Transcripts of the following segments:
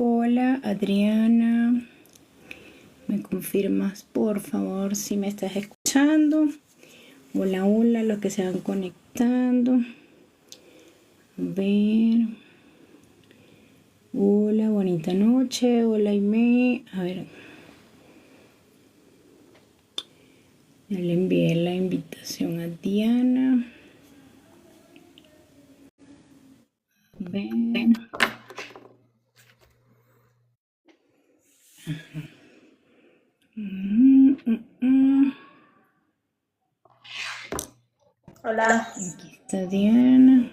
Hola, Adriana. ¿Me confirmas, por favor, si me estás escuchando? Hola, hola, los que se van conectando. A ver. Hola, bonita noche. Hola, Aimee. A ver. Ya le envié la invitación a Diana. A ver. Hola. Aquí está Diana.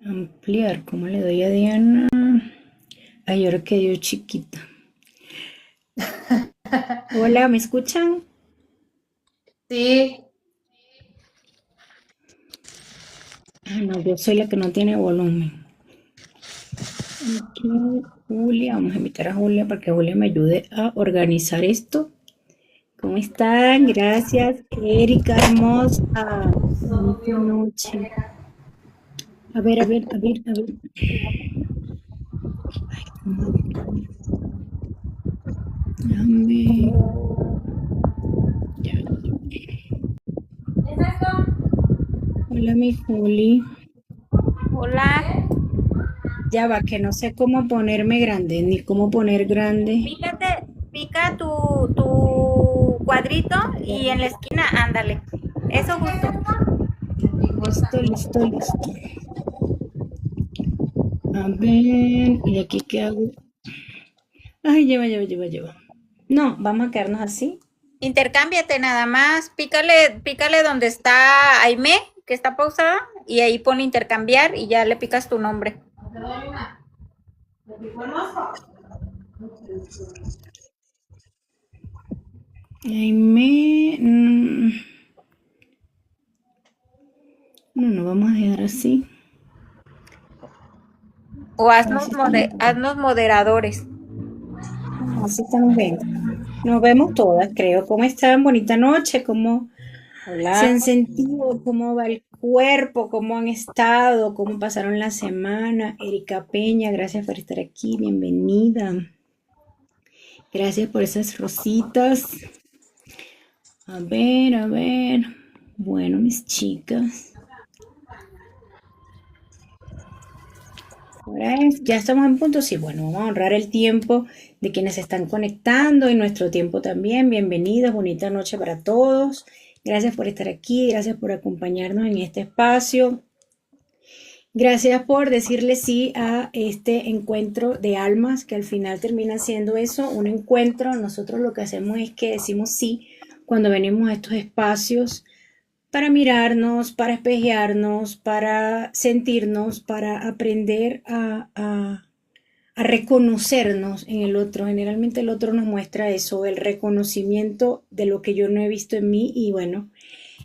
Ampliar. ¿Cómo le doy a Diana? Ay, ahora quedó chiquita. Hola, ¿me escuchan? Sí, Ah, no, yo soy la que no tiene volumen. Aquí, Julia, vamos a invitar a Julia para que Julia me ayude a organizar esto. ¿Cómo están? Gracias, Erika, hermosa. Bonita noche. A ver, a ver, a ver, a ver. Dame. Ya. Hola, mi Juli. hola. Ya va, que no sé cómo ponerme grande, ni cómo poner grande. Pica tu cuadrito y en la esquina, ándale. Eso justo. Listo, listo, listo. A ver, ¿y aquí qué hago? Ay, lleva, lleva, lleva, lleva. No, vamos a quedarnos así. Intercámbiate nada más. Pícale donde está Aime, que está pausada, y ahí pone intercambiar y ya le picas tu nombre. Ahí no, no vamos a dejar así. O Así estamos, haznos moderadores. así estamos bien. Nos vemos todas, creo. ¿Cómo están? Bonita noche. ¿Cómo se Hola. han sentido? ¿Cómo va el cuerpo? ¿Cómo han estado? ¿Cómo pasaron la semana? Erika Peña, gracias por estar aquí. Bienvenida. Gracias por esas rositas. A ver, a ver. Bueno, mis chicas. Ahora ya estamos en punto, sí, bueno, vamos a honrar el tiempo de quienes se están conectando y nuestro tiempo también. Bienvenidos, bonita noche para todos. Gracias por estar aquí, gracias por acompañarnos en este espacio. Gracias por decirle sí a este encuentro de almas, que al final termina siendo eso, un encuentro. Nosotros lo que hacemos es que decimos sí cuando venimos a estos espacios para mirarnos, para espejearnos, para sentirnos, para aprender a reconocernos en el otro. Generalmente el otro nos muestra eso, el reconocimiento de lo que yo no he visto en mí y bueno,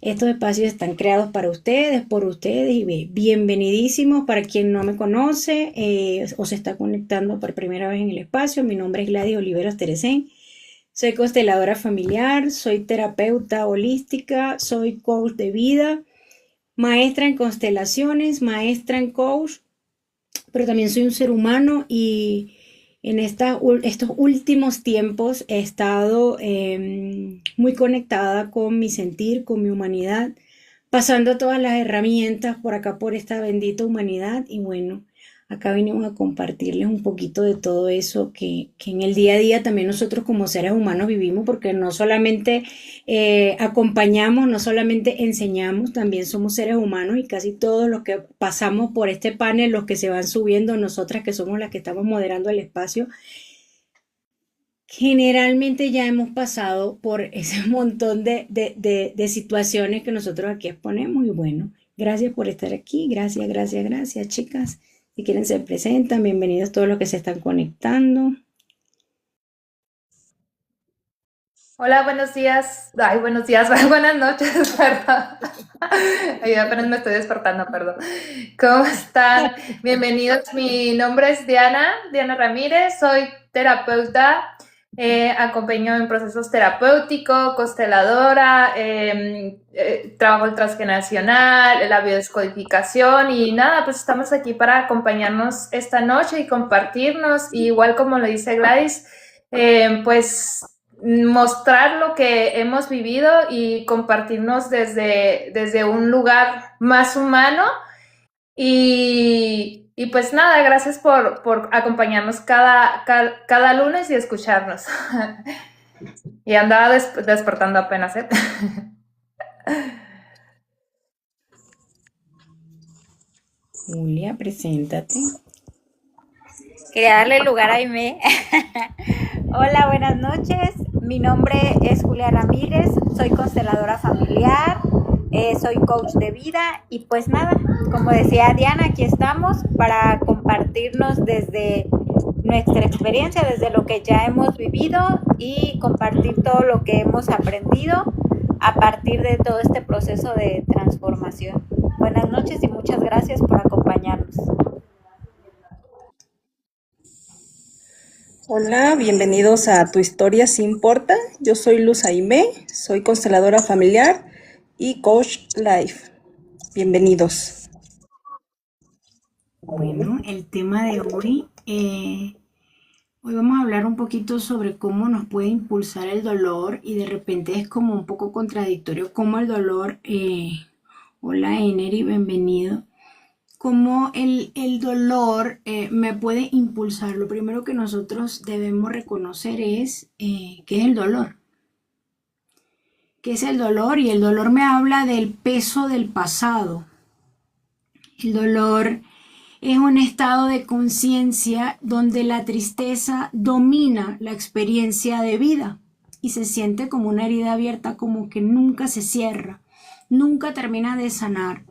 estos espacios están creados para ustedes, por ustedes y bienvenidísimos para quien no me conoce o se está conectando por primera vez en el espacio. Mi nombre es Gladys Oliveros Teresén. Soy consteladora familiar, soy terapeuta holística, soy coach de vida, maestra en constelaciones, maestra en coach, pero también soy un ser humano y en estos últimos tiempos he estado muy conectada con mi sentir, con mi humanidad, pasando todas las herramientas por acá, por esta bendita humanidad y bueno, acá venimos a compartirles un poquito de todo eso que en el día a día también nosotros como seres humanos vivimos, porque no solamente acompañamos, no solamente enseñamos, también somos seres humanos y casi todos los que pasamos por este panel, los que se van subiendo, nosotras que somos las que estamos moderando el espacio, generalmente ya hemos pasado por ese montón de situaciones que nosotros aquí exponemos y bueno, gracias por estar aquí, gracias, gracias, gracias chicas. Si quieren se presentan, bienvenidos todos los que se están conectando. Hola, buenos días. Ay, buenos días, buenas noches, perdón. Ay, apenas me estoy despertando, perdón. ¿Cómo están? Bienvenidos. Mi nombre es Diana Ramírez. Soy terapeuta acompaño en procesos terapéuticos, consteladora, trabajo el transgeneracional, la biodescodificación y nada, pues estamos aquí para acompañarnos esta noche y compartirnos, y igual como lo dice Gladys, pues mostrar lo que hemos vivido y compartirnos desde un lugar más humano. Y pues nada, gracias por acompañarnos cada lunes y escucharnos. Y andaba despertando apenas, ¿eh? Julia, preséntate. Quería darle lugar a Aimé. Hola, buenas noches. Mi nombre es Julia Ramírez, soy consteladora familiar, soy coach de vida y pues nada, como decía Diana, aquí estamos para compartirnos desde nuestra experiencia, desde lo que ya hemos vivido y compartir todo lo que hemos aprendido a partir de todo este proceso de transformación. Buenas noches y muchas gracias por acompañarnos. Hola, bienvenidos a Tu Historia Sí Importa. Yo soy Luz Aimé, soy consteladora familiar y coach life. Bienvenidos. Bueno, el tema de hoy, hoy vamos a hablar un poquito sobre cómo nos puede impulsar el dolor y de repente es como un poco contradictorio cómo el dolor, hola Eneri, bienvenido, cómo el dolor me puede impulsar. Lo primero que nosotros debemos reconocer es qué es el dolor. ¿Qué es el dolor? Y el dolor me habla del peso del pasado. El dolor es un estado de conciencia donde la tristeza domina la experiencia de vida y se siente como una herida abierta, como que nunca se cierra, nunca termina de sanar.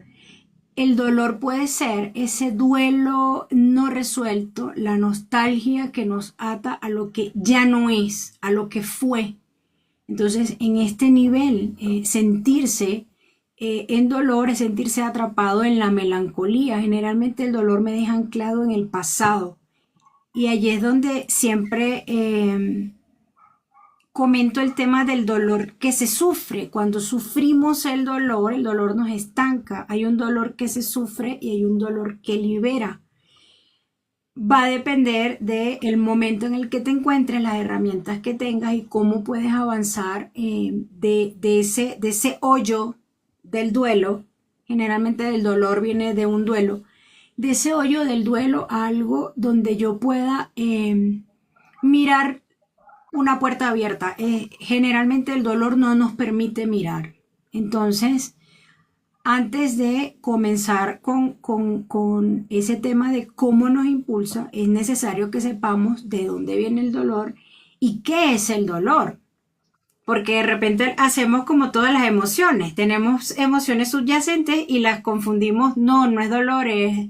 El dolor puede ser ese duelo no resuelto, la nostalgia que nos ata a lo que ya no es, a lo que fue. Entonces, en este nivel, sentirse en dolor es sentirse atrapado en la melancolía. Generalmente el dolor me deja anclado en el pasado. Y allí es donde siempre comento el tema del dolor que se sufre. Cuando sufrimos el dolor nos estanca. Hay un dolor que se sufre y hay un dolor que libera. Va a depender del momento en el que te encuentres, las herramientas que tengas y cómo puedes avanzar de ese hoyo del duelo. Generalmente el dolor viene de un duelo. De ese hoyo del duelo a algo donde yo pueda mirar una puerta abierta. Generalmente el dolor no nos permite mirar. Entonces, antes de comenzar con ese tema de cómo nos impulsa, es necesario que sepamos de dónde viene el dolor y qué es el dolor. Porque de repente hacemos como todas las emociones. Tenemos emociones subyacentes y las confundimos. No, no es dolor, es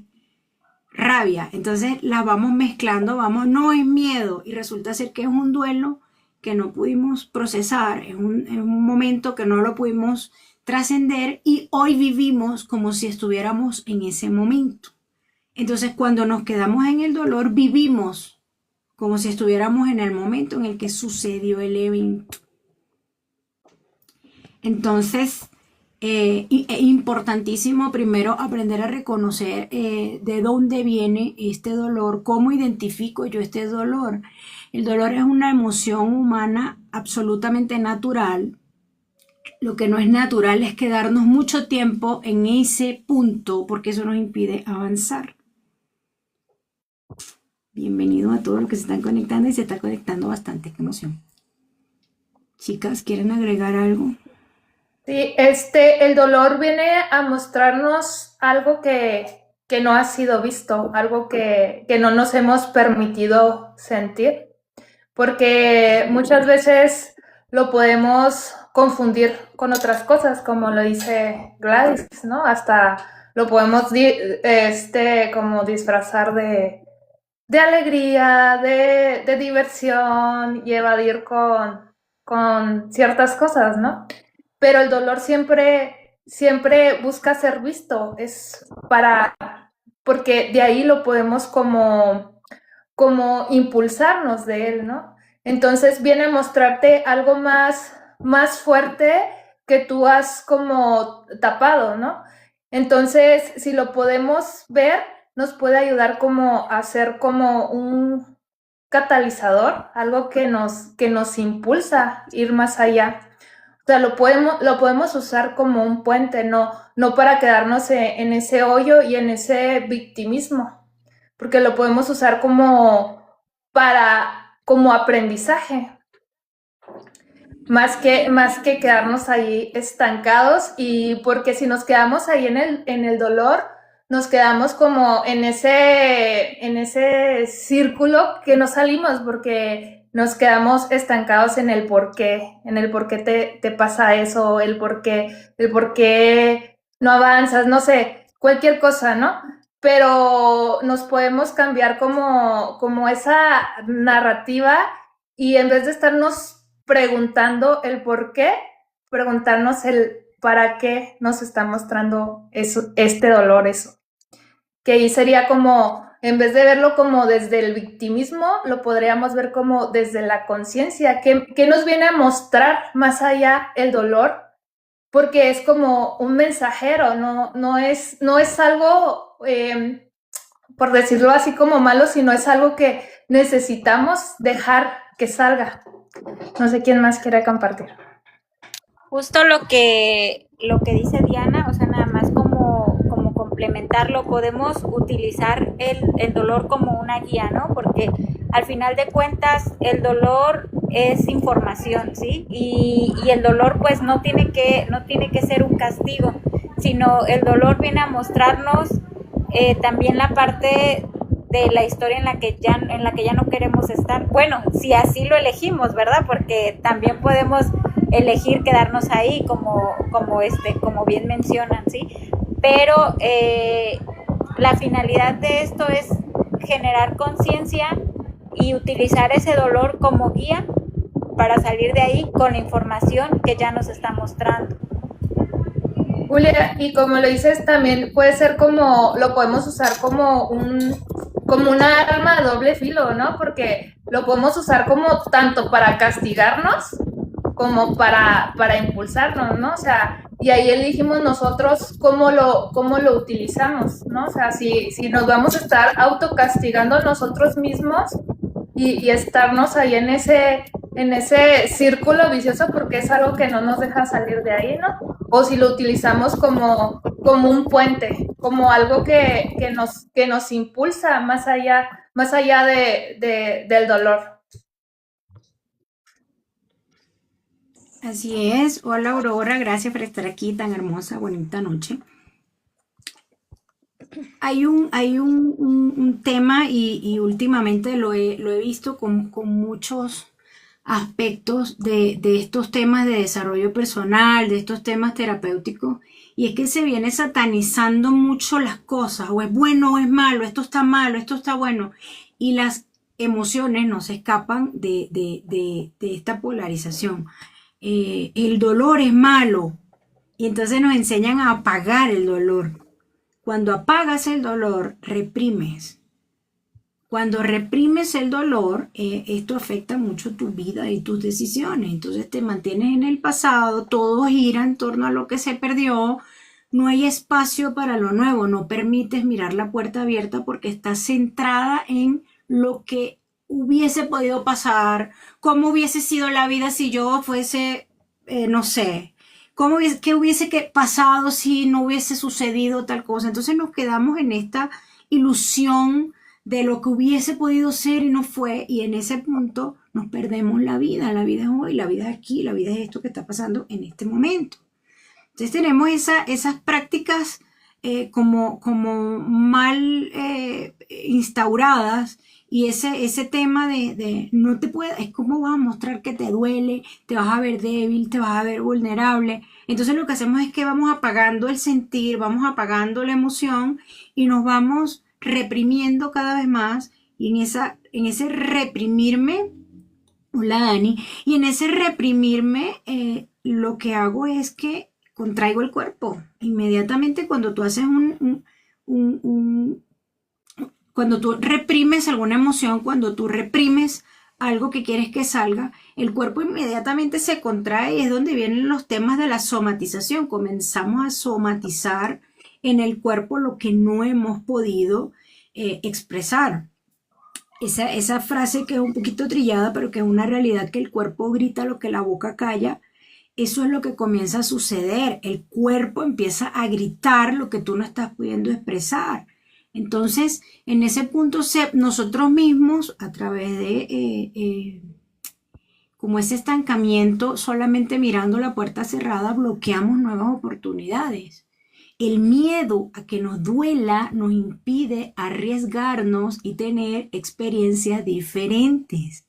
rabia. Entonces las vamos mezclando, no es miedo. Y resulta ser que es un duelo que no pudimos procesar. Es un momento que no lo pudimos trascender y hoy vivimos como si estuviéramos en ese momento. Entonces cuando nos quedamos en el dolor, vivimos como si estuviéramos en el momento en el que sucedió el evento. Entonces, es importantísimo primero aprender a reconocer de dónde viene este dolor, cómo identifico yo este dolor. El dolor es una emoción humana absolutamente natural. Lo que no es natural es quedarnos mucho tiempo en ese punto porque eso nos impide avanzar. Bienvenido a todos los que se están conectando y se está conectando bastante emoción. Chicas, ¿quieren agregar algo? Sí, el dolor viene a mostrarnos algo que no ha sido visto, algo que no nos hemos permitido sentir, porque muchas veces lo podemos confundir con otras cosas, como lo dice Gladys, ¿no? Hasta lo podemos como disfrazar de alegría, de diversión y evadir con ciertas cosas, ¿no? Pero el dolor siempre busca ser visto, porque de ahí lo podemos como impulsarnos de él, ¿no? Entonces viene a mostrarte algo más fuerte que tú has como tapado, ¿no? Entonces, si lo podemos ver, nos puede ayudar como a ser como un catalizador, algo que nos impulsa a ir más allá. O sea, lo podemos usar como un puente, no para quedarnos en ese hoyo y en ese victimismo, porque lo podemos usar como aprendizaje, más que quedarnos ahí estancados, y porque si nos quedamos ahí en el dolor, nos quedamos como en ese círculo que no salimos, porque nos quedamos estancados en el por qué te pasa eso, el por qué no avanzas, no sé, cualquier cosa, ¿no? Pero nos podemos cambiar como esa narrativa, y en vez de estarnos preguntando el por qué, preguntarnos el para qué nos está mostrando eso, este dolor, eso. Que ahí sería como, en vez de verlo como desde el victimismo, lo podríamos ver como desde la conciencia, que nos viene a mostrar más allá el dolor, porque es como un mensajero, no es algo, por decirlo así, como malo, sino es algo que necesitamos dejar que salga. No sé quién más quiere compartir. Justo lo que dice Diana, o sea, nada más como complementarlo, podemos utilizar el dolor como una guía, ¿no? Porque al final de cuentas el dolor es información, ¿sí? Y el dolor pues no tiene que ser un castigo, sino el dolor viene a mostrarnos también la parte de la historia en la que ya no queremos estar. Bueno, si así lo elegimos, ¿verdad? Porque también podemos elegir quedarnos ahí, como bien mencionan, ¿sí? Pero la finalidad de esto es generar conciencia y utilizar ese dolor como guía para salir de ahí con la información que ya nos está mostrando. Julia, y como lo dices, también puede ser lo podemos usar como una arma de doble filo, ¿no? Porque lo podemos usar como tanto para castigarnos como para impulsarnos, ¿no? O sea, y ahí elegimos nosotros cómo lo utilizamos, ¿no? O sea, si nos vamos a estar autocastigando nosotros mismos y estarnos ahí en ese círculo vicioso, porque es algo que no nos deja salir de ahí, ¿no? O si lo utilizamos como un puente, como algo que nos impulsa más allá del dolor. Así es. Hola Aurora, gracias por estar aquí tan hermosa, bonita noche. Hay un tema y últimamente lo he visto con muchos aspectos de estos temas de desarrollo personal, de estos temas terapéuticos, y es que se viene satanizando mucho las cosas, o es bueno o es malo, esto está malo, esto está bueno, y las emociones no se escapan de esta polarización. El dolor es malo, y entonces nos enseñan a apagar el dolor. Cuando apagas el dolor, reprimes. Cuando reprimes el dolor, esto afecta mucho tu vida y tus decisiones. Entonces te mantienes en el pasado, todo gira en torno a lo que se perdió, no hay espacio para lo nuevo, no permites mirar la puerta abierta porque estás centrada en lo que hubiese podido pasar, cómo hubiese sido la vida si yo fuese, no sé, qué hubiese pasado si no hubiese sucedido tal cosa. Entonces nos quedamos en esta ilusión de lo que hubiese podido ser y no fue, y en ese punto nos perdemos la vida. La vida es hoy, la vida es aquí, la vida es esto que está pasando en este momento. Entonces tenemos esas prácticas como mal instauradas, y ese tema de no te puedes, es como vas a mostrar que te duele, te vas a ver débil, te vas a ver vulnerable. Entonces lo que hacemos es que vamos apagando el sentir, vamos apagando la emoción y nos vamos reprimiendo cada vez más, y en ese reprimirme, hola Dani, y en ese reprimirme lo que hago es que contraigo el cuerpo. Inmediatamente cuando tú haces cuando tú reprimes alguna emoción, cuando tú reprimes algo que quieres que salga, el cuerpo inmediatamente se contrae y es donde vienen los temas de la somatización. Comenzamos a somatizar en el cuerpo lo que no hemos podido expresar. Esa frase que es un poquito trillada, pero que es una realidad, que el cuerpo grita lo que la boca calla, eso es lo que comienza a suceder. El cuerpo empieza a gritar lo que tú no estás pudiendo expresar. Entonces, en ese punto, nosotros mismos, a través de como ese estancamiento, solamente mirando la puerta cerrada, bloqueamos nuevas oportunidades. El miedo a que nos duela nos impide arriesgarnos y tener experiencias diferentes.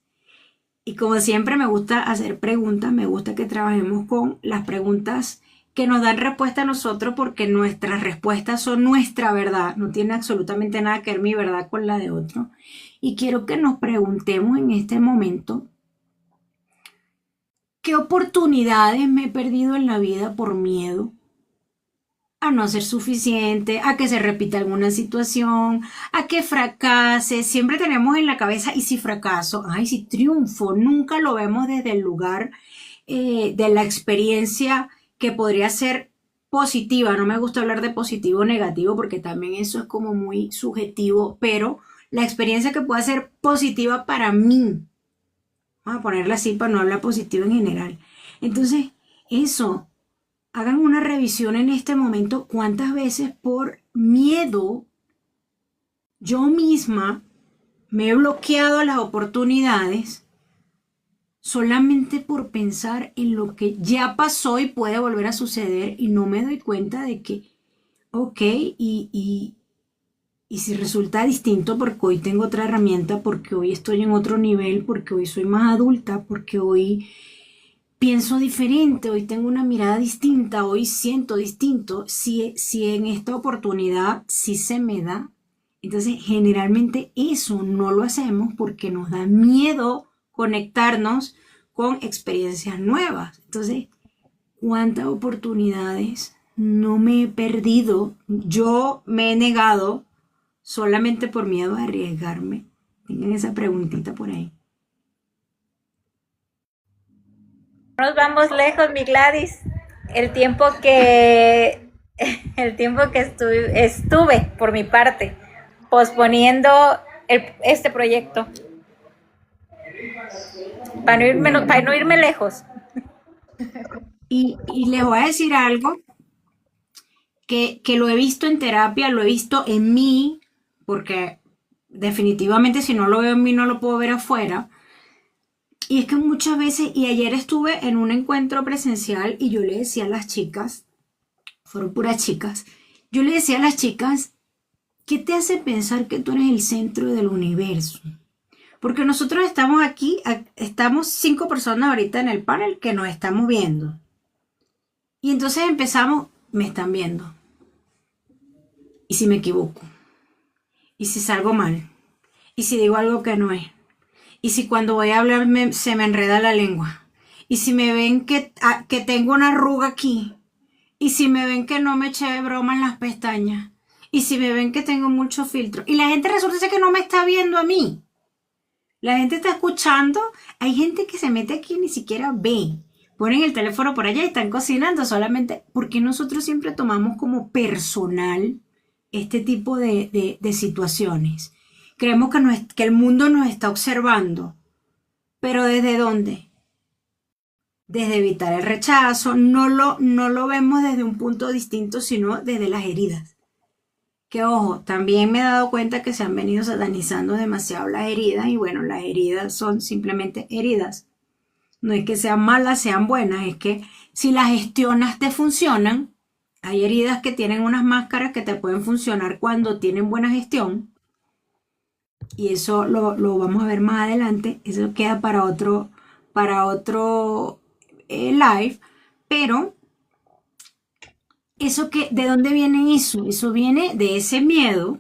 Y como siempre me gusta hacer preguntas, me gusta que trabajemos con las preguntas que nos dan respuesta a nosotros, porque nuestras respuestas son nuestra verdad, no tiene absolutamente nada que ver mi verdad con la de otro. Y quiero que nos preguntemos en este momento, ¿qué oportunidades me he perdido en la vida por miedo a no ser suficiente, a que se repita alguna situación, a que fracase? Siempre tenemos en la cabeza, ¿y si fracaso? Ay, si triunfo. Nunca lo vemos desde el lugar de la experiencia que podría ser positiva. No me gusta hablar de positivo o negativo, porque también eso es como muy subjetivo, pero la experiencia que pueda ser positiva para mí. Vamos a ponerla así para no hablar positivo en general. Entonces, eso, hagan una revisión en este momento. ¿Cuántas veces por miedo yo misma me he bloqueado las oportunidades solamente por pensar en lo que ya pasó y puede volver a suceder, y no me doy cuenta de que, ok, y si resulta distinto, porque hoy tengo otra herramienta, porque hoy estoy en otro nivel, porque hoy soy más adulta, porque hoy pienso diferente, hoy tengo una mirada distinta, hoy siento distinto, si en esta oportunidad sí se me da. Entonces, generalmente eso no lo hacemos porque nos da miedo conectarnos con experiencias nuevas. Entonces, ¿cuántas oportunidades no me he perdido? Yo me he negado solamente por miedo a arriesgarme. Tengan esa preguntita por ahí. No nos vamos lejos, mi Gladys. El tiempo que estuve por mi parte posponiendo este proyecto para no irme lejos. Y les voy a decir algo que lo he visto en terapia, lo he visto en mí, porque definitivamente si no lo veo en mí no lo puedo ver afuera. Y es que muchas veces, y ayer estuve en un encuentro presencial y yo le decía a las chicas, fueron puras chicas, yo le decía a las chicas, ¿qué te hace pensar que tú eres el centro del universo? Porque nosotros estamos aquí, estamos 5 personas ahorita en el panel que nos estamos viendo. Y entonces empezamos, me están viendo. ¿Y si me equivoco? ¿Y si salgo mal? ¿Y si digo algo que no es? ¿Y si cuando voy a hablar se me enreda la lengua? ¿Y si me ven que tengo una arruga aquí? ¿Y si me ven que no me eché broma en las pestañas? ¿Y si me ven que tengo mucho filtro? Y la gente resulta ser que no me está viendo a mí. La gente está escuchando. Hay gente que se mete aquí y ni siquiera ve. Ponen el teléfono por allá y están cocinando solamente porque nosotros siempre tomamos como personal este tipo de situaciones. Creemos que el mundo nos está observando. ¿Pero desde dónde? Desde evitar el rechazo. No lo vemos desde un punto distinto, sino desde las heridas. Que ojo, también me he dado cuenta que se han venido satanizando demasiado las heridas. Y bueno, las heridas son simplemente heridas. No es que sean malas, sean buenas. Es que si las gestionas te funcionan. Hay heridas que tienen unas máscaras que te pueden funcionar cuando tienen buena gestión. Y eso lo vamos a ver más adelante. Eso queda para otro live. Pero eso ¿de dónde viene eso? Eso viene de ese miedo.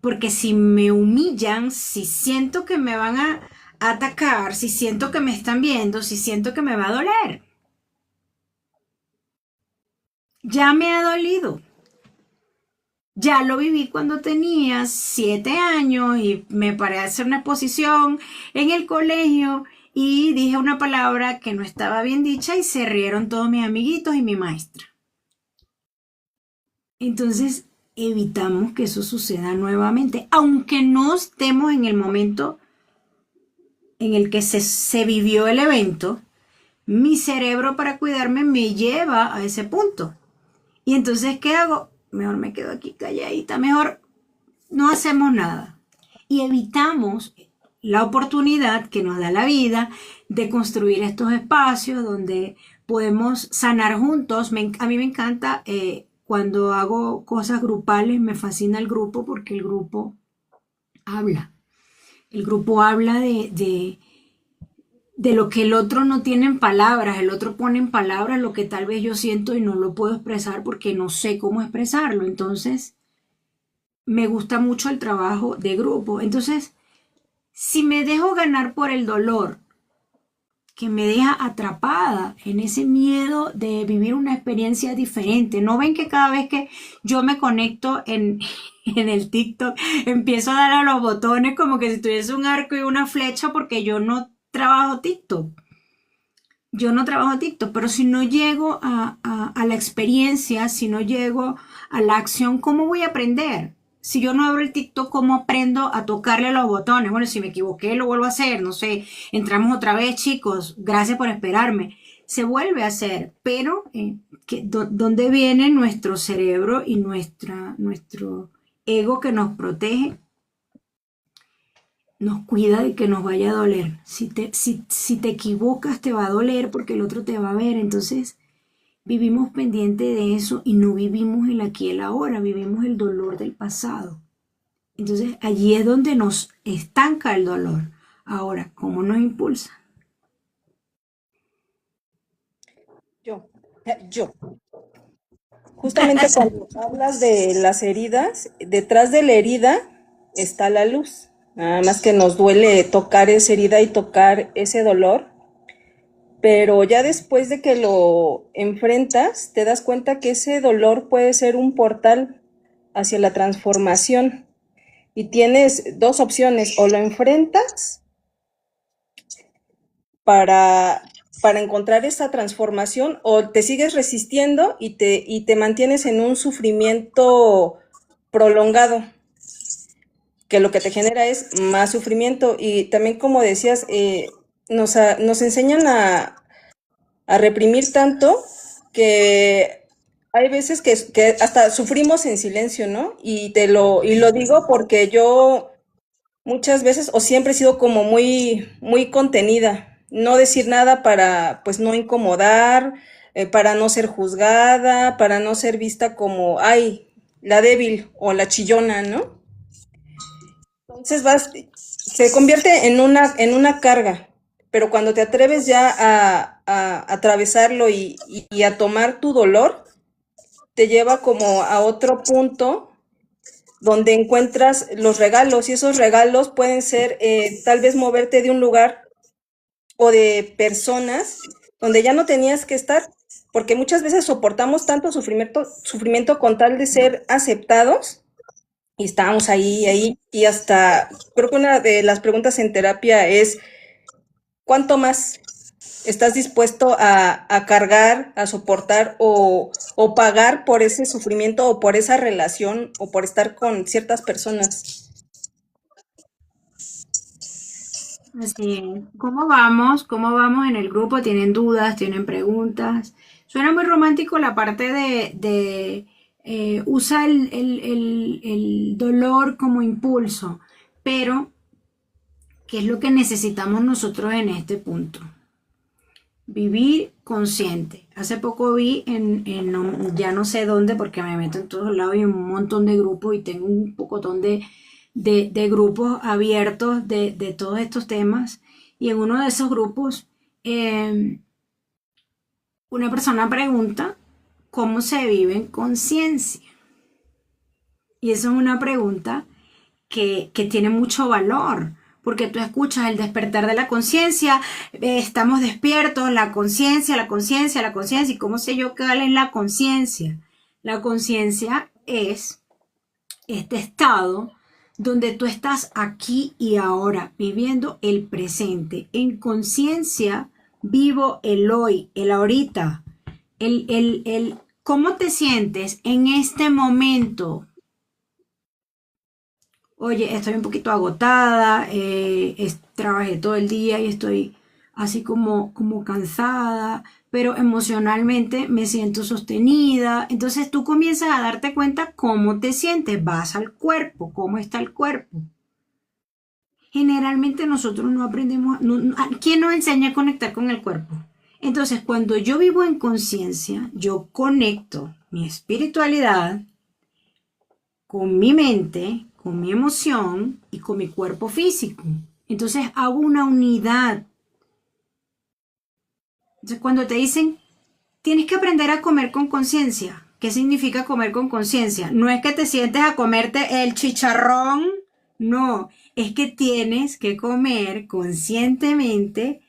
Porque si me humillan, si siento que me van a atacar, si siento que me están viendo, si siento que me va a doler. Ya me ha dolido. Ya lo viví cuando tenía 7 años y me paré a hacer una exposición en el colegio y dije una palabra que no estaba bien dicha y se rieron todos mis amiguitos y mi maestra. Entonces evitamos que eso suceda nuevamente, aunque no estemos en el momento en el que se vivió el evento, mi cerebro para cuidarme me lleva a ese punto. Y entonces, ¿qué hago? Mejor me quedo aquí calladita, mejor no hacemos nada. Y evitamos la oportunidad que nos da la vida de construir estos espacios donde podemos sanar juntos. A mí me encanta cuando hago cosas grupales, me fascina el grupo porque el grupo habla. El grupo habla de lo que el otro no tiene en palabras, el otro pone en palabras lo que tal vez yo siento y no lo puedo expresar porque no sé cómo expresarlo. Entonces, me gusta mucho el trabajo de grupo. Entonces, si me dejo ganar por el dolor que me deja atrapada en ese miedo de vivir una experiencia diferente, ¿no ven que cada vez que yo me conecto en el TikTok empiezo a dar a los botones como que si tuviese un arco y una flecha porque yo no trabajo TikTok? Yo no trabajo TikTok, pero si no llego a la experiencia, si no llego a la acción, ¿cómo voy a aprender? Si yo no abro el TikTok, ¿cómo aprendo a tocarle los botones? Bueno, si me equivoqué, lo vuelvo a hacer, no sé, entramos otra vez, chicos, gracias por esperarme. Se vuelve a hacer, pero ¿dónde viene nuestro cerebro y nuestro ego que nos protege? Nos cuida de que nos vaya a doler. Si te equivocas te va a doler porque el otro te va a ver. Entonces vivimos pendiente de eso y no vivimos el aquí y el ahora, vivimos el dolor del pasado. Entonces allí es donde nos estanca el dolor. Ahora, ¿cómo nos impulsa? Yo. Justamente cuando hablas de las heridas, detrás de la herida está la luz. Nada más que nos duele tocar esa herida y tocar ese dolor, pero ya después de que lo enfrentas, te das cuenta que ese dolor puede ser un portal hacia la transformación. Y tienes dos opciones: o lo enfrentas para, para encontrar esa transformación, o te sigues resistiendo y te mantienes en un sufrimiento prolongado, que lo que te genera es más sufrimiento. Y también, como decías, nos enseñan a reprimir tanto que hay veces que hasta sufrimos en silencio, ¿no? Y lo digo porque yo muchas veces o siempre he sido como muy contenida, no decir nada para pues no incomodar, para no ser juzgada, para no ser vista como, ay, la débil o la chillona, ¿no? Entonces se convierte en una carga, pero cuando te atreves ya a atravesarlo y a tomar tu dolor, te lleva como a otro punto donde encuentras los regalos, y esos regalos pueden ser tal vez moverte de un lugar o de personas donde ya no tenías que estar, porque muchas veces soportamos tanto sufrimiento con tal de ser aceptados. Y estábamos ahí, y hasta creo que una de las preguntas en terapia es: ¿cuánto más estás dispuesto a cargar, a soportar o pagar por ese sufrimiento o por esa relación o por estar con ciertas personas? Así es. ¿Cómo vamos? ¿Cómo vamos en el grupo? ¿Tienen dudas? ¿Tienen preguntas? Suena muy romántico la parte de usa el dolor como impulso, pero ¿qué es lo que necesitamos nosotros en este punto? Vivir consciente. Hace poco vi ya no sé dónde porque me meto en todos lados y un montón de grupos y tengo un pocotón de grupos abiertos de todos estos temas. Y en uno de esos grupos una persona pregunta cómo se vive en conciencia. Y eso es una pregunta que tiene mucho valor, porque tú escuchas el despertar de la conciencia, estamos despiertos, la conciencia, la conciencia, la conciencia, y cómo sé yo cuál es la conciencia. La conciencia es este estado donde tú estás aquí y ahora, viviendo el presente. En conciencia, vivo el hoy, el ahorita, cómo te sientes en este momento. Oye, estoy un poquito agotada, trabajé todo el día y estoy así como cansada, pero emocionalmente me siento sostenida. Entonces tú comienzas a darte cuenta cómo te sientes, vas al cuerpo, cómo está el cuerpo. Generalmente nosotros no aprendemos, ¿quién nos enseña a conectar con el cuerpo? Entonces cuando yo vivo en conciencia, yo conecto mi espiritualidad con mi mente, con mi emoción y con mi cuerpo físico. Entonces hago una unidad. Entonces cuando te dicen, tienes que aprender a comer con conciencia. ¿Qué significa comer con conciencia? No es que te sientes a comerte el chicharrón, no, es que tienes que comer conscientemente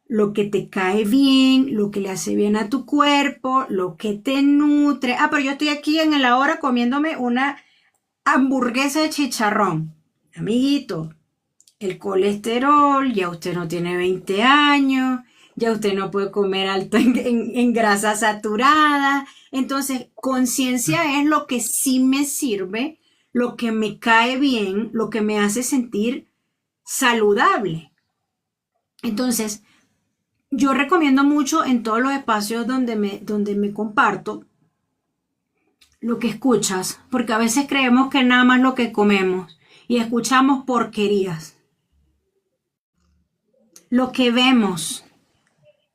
lo que te cae bien, lo que le hace bien a tu cuerpo, lo que te nutre. Ah, pero yo estoy aquí en el ahora comiéndome una hamburguesa de chicharrón. Amiguito, el colesterol, ya usted no tiene 20 años, ya usted no puede comer alto en grasa saturada. Entonces, conciencia es lo que sí me sirve, lo que me cae bien, lo que me hace sentir saludable. Entonces, yo recomiendo mucho en todos los espacios donde me comparto lo que escuchas, porque a veces creemos que nada más lo que comemos y escuchamos porquerías. Lo que vemos,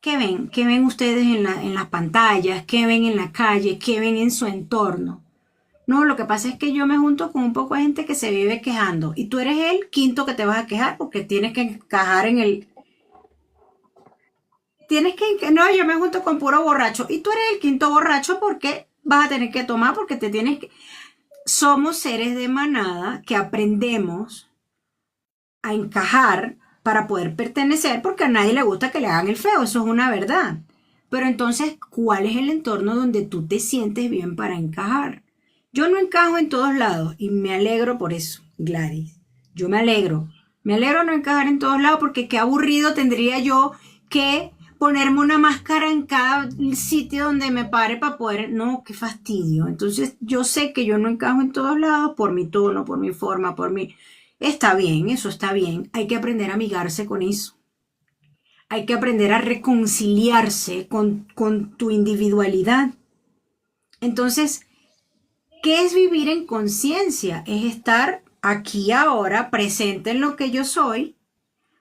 ¿qué ven? ¿Qué ven ustedes en las pantallas? ¿Qué ven en la calle? ¿Qué ven en su entorno? No, lo que pasa es que yo me junto con un poco de gente que se vive quejando y tú eres el quinto que te vas a quejar porque tienes que encajar en el... No, yo me junto con puro borracho y tú eres el quinto borracho porque vas a tener que tomar porque te tienes que... Somos seres de manada que aprendemos a encajar para poder pertenecer porque a nadie le gusta que le hagan el feo, eso es una verdad. Pero entonces, ¿cuál es el entorno donde tú te sientes bien para encajar? Yo no encajo en todos lados y me alegro por eso, Gladys. Yo me alegro. Me alegro no encajar en todos lados porque qué aburrido tendría yo que ponerme una máscara en cada sitio donde me pare para poder... No, qué fastidio. Entonces yo sé que yo no encajo en todos lados por mi tono, por mi forma, por mi... Está bien, eso está bien. Hay que aprender a amigarse con eso. Hay que aprender a reconciliarse con tu individualidad. Entonces, ¿qué es vivir en conciencia? Es estar aquí ahora, presente en lo que yo soy,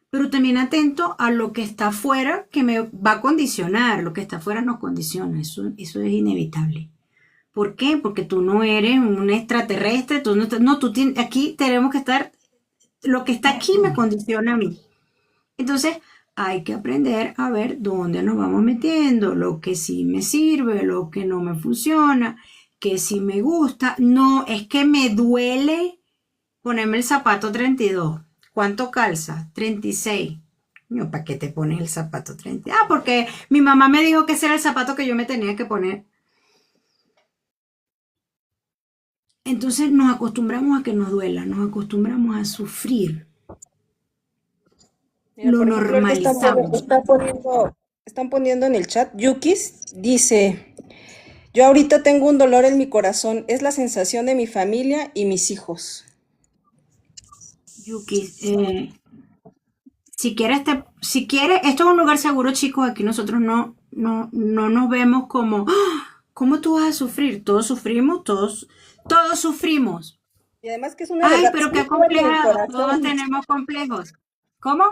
pero también atento a lo que está afuera que me va a condicionar. Lo que está afuera nos condiciona, eso es inevitable. ¿Por qué? Porque tú no eres un extraterrestre, tú no, aquí tenemos que estar, lo que está aquí me condiciona a mí. Entonces, hay que aprender a ver dónde nos vamos metiendo, lo que sí me sirve, lo que no me funciona, que sí me gusta. No, es que me duele ponerme el zapato 32. ¿Cuánto calza? 36. No, ¿para qué te pones el zapato 30? Ah, porque mi mamá me dijo que ese era el zapato que yo me tenía que poner. Entonces nos acostumbramos a que nos duela, nos acostumbramos a sufrir. Mira, Lo por ejemplo, ahorita normalizamos. están poniendo en el chat, Yukis dice, yo ahorita tengo un dolor en mi corazón, es la sensación de mi familia y mis hijos. Yuki, si quieres, esto es un lugar seguro, chicos. Aquí nosotros no nos vemos como, ¡ah! ¿Cómo tú vas a sufrir? Todos sufrimos, todos sufrimos. Y además que es una Ay, verdad, pero sí qué duele el complejado, todos corazón. tenemos complejos. ¿Cómo?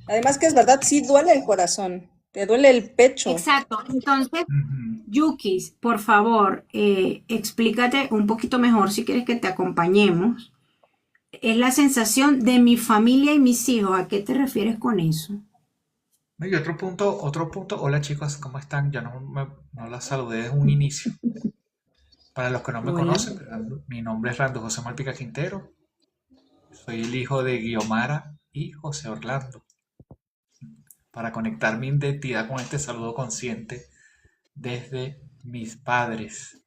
Además que es verdad, sí duele el corazón, te duele el pecho. Exacto. Entonces, Ujú. Yukis, por favor, explícate un poquito mejor si quieres que te acompañemos. Es la sensación de mi familia y mis hijos. ¿A qué te refieres con eso? No, y otro punto. Hola chicos, ¿cómo están? Yo no las saludé desde un inicio. Para los que no me Hola. conocen, mi nombre es Rando José Malpica Quintero. Soy el hijo de Guiomara y José Orlando. Para conectar mi identidad con este saludo consciente desde mis padres.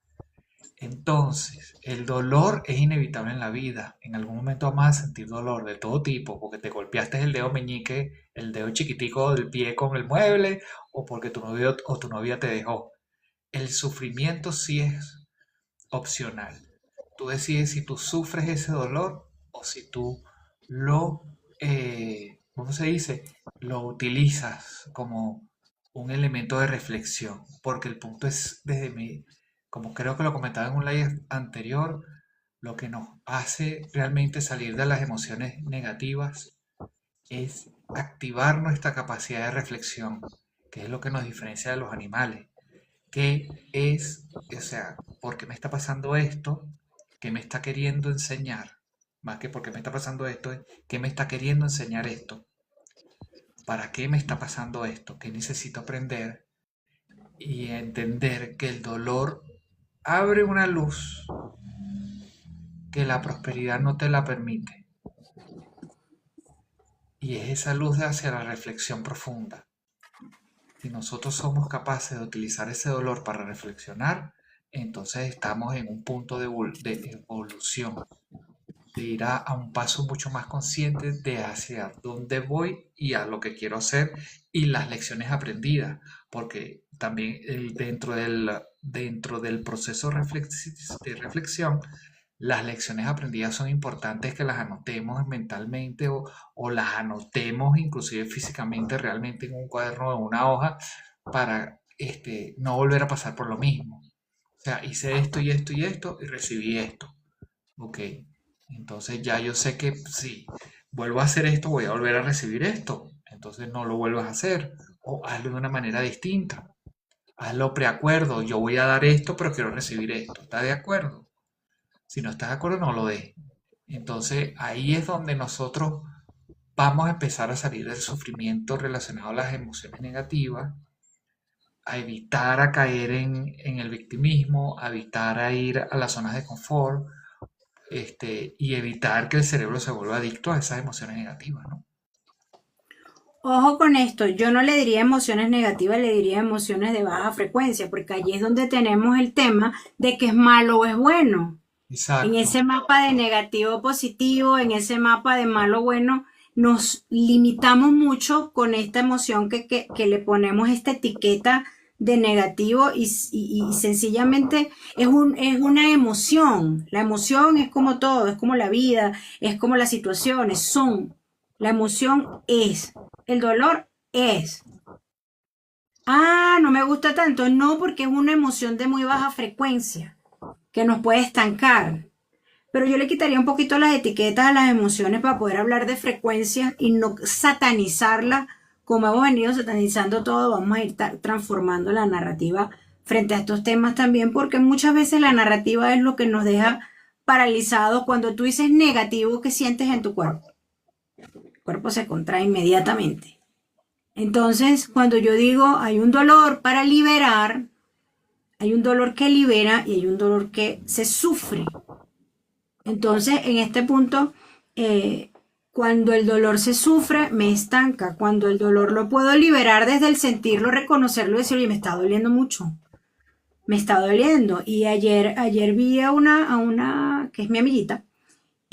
Entonces, el dolor es inevitable en la vida. En algún momento vamos a sentir dolor de todo tipo, porque te golpeaste el dedo meñique, el dedo chiquitico del pie con el mueble, o porque tu novio o tu novia te dejó. El sufrimiento sí es opcional. Tú decides si tú sufres ese dolor o si tú lo, ¿cómo se dice? Lo utilizas como un elemento de reflexión. Porque el punto es, desde mi, como creo que lo comentaba en un live anterior, lo que nos hace realmente salir de las emociones negativas es activar nuestra capacidad de reflexión, que es lo que nos diferencia de los animales. ¿Qué es, o sea, por qué me está pasando esto? ¿Qué me está queriendo enseñar? Más que por qué me está pasando esto, es qué me está queriendo enseñar esto. ¿Para qué me está pasando esto? ¿Qué necesito aprender? Y entender que el dolor abre una luz que la prosperidad no te la permite. Y es esa luz hacia la reflexión profunda. Si nosotros somos capaces de utilizar ese dolor para reflexionar, entonces estamos en un punto de evolución, de ir a un paso mucho más consciente de hacia dónde voy y a lo que quiero hacer y las lecciones aprendidas, porque también dentro del proceso de reflexión, las lecciones aprendidas son importantes que las anotemos mentalmente o las anotemos inclusive físicamente realmente en un cuaderno o en una hoja para no volver a pasar por lo mismo. O sea, hice esto y esto y esto y recibí esto. Ok, entonces ya yo sé que si vuelvo a hacer esto, voy a volver a recibir esto. Entonces no lo vuelvas a hacer o hazlo de una manera distinta. Hazlo preacuerdo. Yo voy a dar esto, pero quiero recibir esto. ¿Estás de acuerdo? Si no estás de acuerdo, no lo des. Entonces ahí es donde nosotros vamos a empezar a salir del sufrimiento relacionado a las emociones negativas, a evitar a caer en el victimismo, a evitar a ir a las zonas de confort, y evitar que el cerebro se vuelva adicto a esas emociones negativas, ¿no? Ojo con esto, yo no le diría emociones negativas, le diría emociones de baja frecuencia, porque allí es donde tenemos el tema de que es malo o es bueno. En Exacto, ese mapa de negativo positivo, en ese mapa de malo bueno, nos limitamos mucho con esta emoción que le ponemos esta etiqueta de negativo y sencillamente es una emoción. La emoción es como todo, es como la vida, es como las situaciones, son. La emoción es. El dolor es. Ah, no me gusta tanto. No, porque es una emoción de muy baja frecuencia que nos puede estancar. Pero yo le quitaría un poquito las etiquetas a las emociones para poder hablar de frecuencia y no satanizarla como hemos venido satanizando todo. Vamos a ir transformando la narrativa frente a estos temas también, porque muchas veces la narrativa es lo que nos deja paralizados. Cuando tú dices negativo, ¿qué sientes en tu cuerpo? El cuerpo se contrae inmediatamente. Entonces, cuando yo digo hay un dolor para liberar, hay un dolor que libera y hay un dolor que se sufre. Entonces, en este punto, cuando el dolor se sufre, me estanca. Cuando el dolor lo puedo liberar desde el sentirlo, reconocerlo y decir, oye, me está doliendo mucho. Me está doliendo. Y ayer vi a una, que es mi amiguita,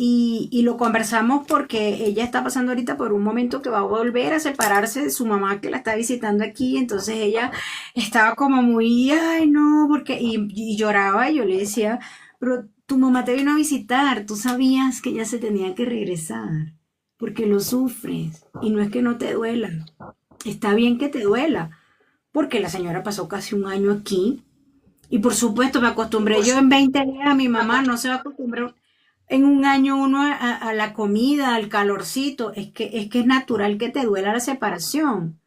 y lo conversamos porque ella está pasando ahorita por un momento que va a volver a separarse de su mamá que la está visitando aquí. Entonces ella estaba como muy, ay, no, porque, y lloraba y yo le decía, pero tu mamá te vino a visitar, tú sabías que ella se tenía que regresar, porque lo sufres y no es que no te duela, está bien que te duela, porque la señora pasó casi un año aquí y por supuesto me acostumbré yo en 20 días a mi mamá, no se va a acostumbrar en un año uno a la comida, al calorcito, es que es natural que te duela la separación,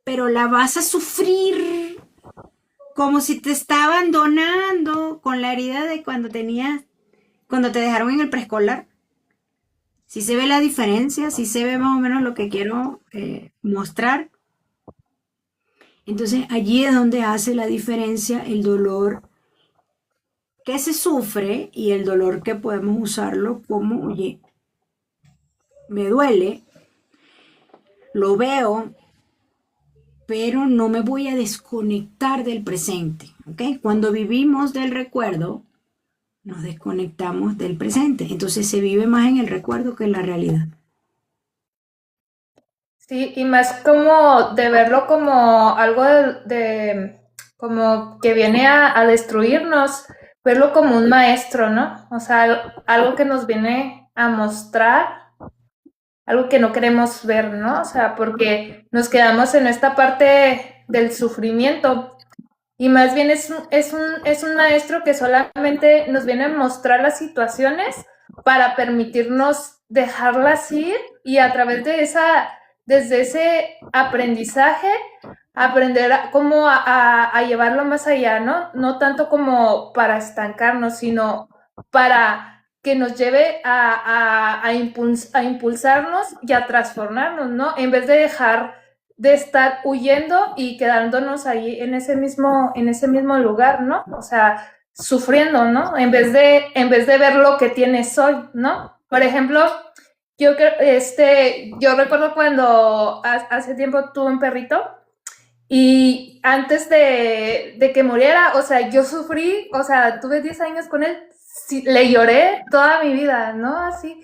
pero la vas a sufrir como si te está abandonando con la herida de cuando te dejaron en el preescolar. Si se ve la diferencia, si se ve más o menos lo que quiero mostrar. Entonces allí es donde hace la diferencia el dolor que se sufre y el dolor que podemos usarlo como, oye, me duele, lo veo, pero no me voy a desconectar del presente, ¿ok? Cuando vivimos del recuerdo, nos desconectamos del presente, entonces se vive más en el recuerdo que en la realidad. Sí, y más como de verlo como algo como que viene a destruirnos, verlo como un maestro, ¿no? O sea, algo que nos viene a mostrar algo que no queremos ver, ¿no? O sea, porque nos quedamos en esta parte del sufrimiento y más bien es un maestro que solamente nos viene a mostrar las situaciones para permitirnos dejarlas ir y a través de desde ese aprendizaje, aprender cómo a llevarlo más allá, ¿no? No tanto como para estancarnos, sino para que nos lleve a impulsarnos y a transformarnos, ¿no? En vez de dejar de estar huyendo y quedándonos ahí en ese mismo lugar, ¿no? O sea, sufriendo, ¿no? En vez de ver lo que tienes hoy, ¿no? Por ejemplo, yo recuerdo cuando hace tiempo tuve un perrito y antes de que muriera, o sea, yo sufrí, o sea, tuve 10 años con él, sí, le lloré toda mi vida, ¿no? Así.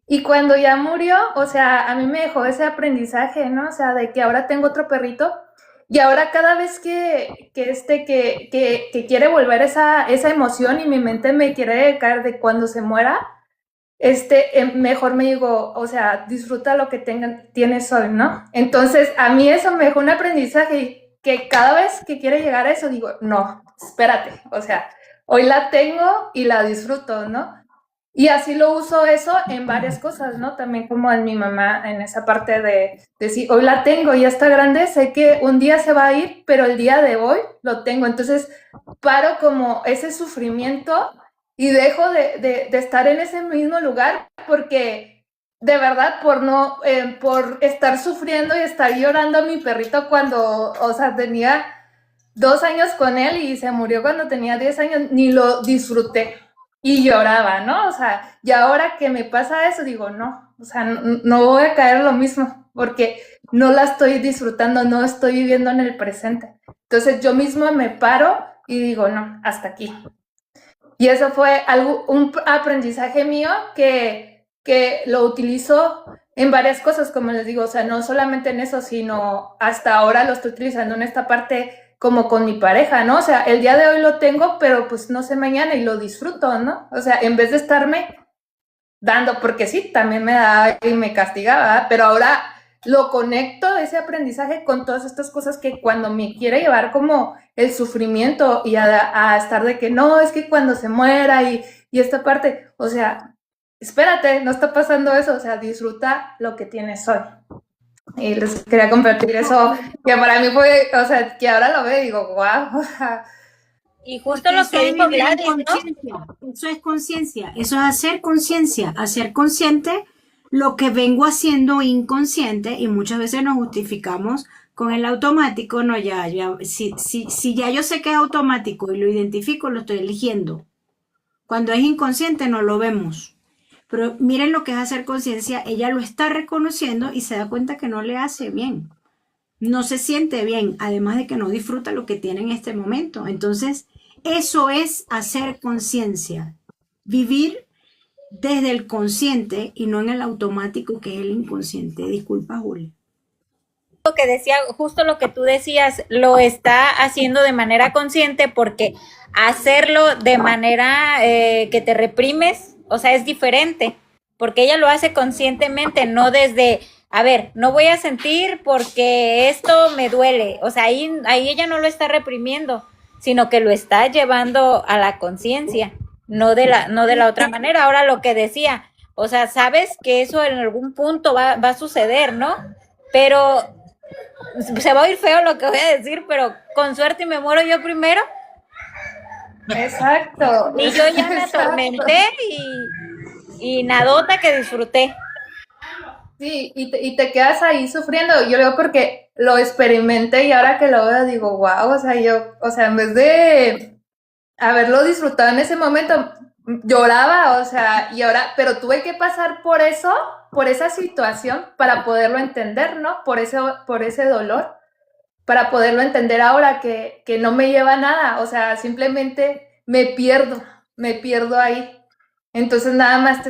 Y cuando ya murió, o sea, a mí me dejó ese aprendizaje, ¿no? O sea, de que ahora tengo otro perrito y ahora cada vez que quiere volver esa emoción y mi mente me quiere caer de cuando se muera, mejor me digo, o sea, disfruta lo que tienes hoy, ¿no? Entonces, a mí eso me dejó un aprendizaje que cada vez que quiere llegar a eso, digo, no, espérate, o sea, hoy la tengo y la disfruto, ¿no? Y así lo uso eso en varias cosas, ¿no? También como en mi mamá, en esa parte de decir, hoy la tengo, ya está grande, sé que un día se va a ir, pero el día de hoy lo tengo. Entonces, paro como ese sufrimiento y dejo de estar en ese mismo lugar porque de verdad por estar sufriendo y estar llorando a mi perrito cuando, o sea, tenía 2 años con él y se murió cuando tenía 10 años, ni lo disfruté y lloraba, ¿no? O sea, y ahora que me pasa eso, digo, no, o sea, no voy a caer en lo mismo porque no la estoy disfrutando, no estoy viviendo en el presente. Entonces yo mismo me paro y digo, no, hasta aquí. Y eso fue un aprendizaje mío que lo utilizo en varias cosas, como les digo, o sea, no solamente en eso, sino hasta ahora lo estoy utilizando en esta parte como con mi pareja, ¿no? O sea, el día de hoy lo tengo, pero pues no sé mañana y lo disfruto, ¿no? O sea, en vez de estarme dando, porque sí, también me da y me castigaba, pero ahora lo conecto, ese aprendizaje, con todas estas cosas que cuando me quiere llevar como el sufrimiento y a estar de que no, es que cuando se muera y esta parte, o sea, espérate, no está pasando eso, o sea, disfruta lo que tienes hoy. Y les quería compartir eso, que para mí fue, o sea, que ahora lo veo y digo, wow. Y justo lo que dijo Gladys, ¿no? Eso es conciencia, eso es hacer consciente lo que vengo haciendo inconsciente y muchas veces nos justificamos con el automático, no, si ya yo sé que es automático y lo identifico, lo estoy eligiendo. Cuando es inconsciente no lo vemos. Pero miren lo que es hacer conciencia, ella lo está reconociendo y se da cuenta que no le hace bien. No se siente bien, además de que no disfruta lo que tiene en este momento. Entonces, eso es hacer conciencia. Vivir desde el consciente y no en el automático que es el inconsciente. Disculpa, Julia. Lo que decía, justo lo que tú decías, lo está haciendo de manera consciente porque hacerlo de manera que te reprimes, o sea, es diferente, porque ella lo hace conscientemente, no desde, a ver, no voy a sentir porque esto me duele, o sea, ahí ella no lo está reprimiendo, sino que lo está llevando a la conciencia, no de la otra manera. Ahora lo que decía, o sea, sabes que eso en algún punto va a suceder, ¿no? Pero se va a oír feo lo que voy a decir, pero con suerte me muero yo primero. Exacto. Y yo ya me atormenté y nadota que disfruté. Sí, y te quedas ahí sufriendo. Yo veo porque lo experimenté y ahora que lo veo digo, wow, o sea, en vez de haberlo disfrutado en ese momento, lloraba, o sea, y ahora, pero tuve que pasar por eso, por esa situación para poderlo entender, ¿no? Por ese dolor. para poderlo entender ahora que no me lleva a nada, o sea, simplemente me pierdo ahí. Entonces nada más te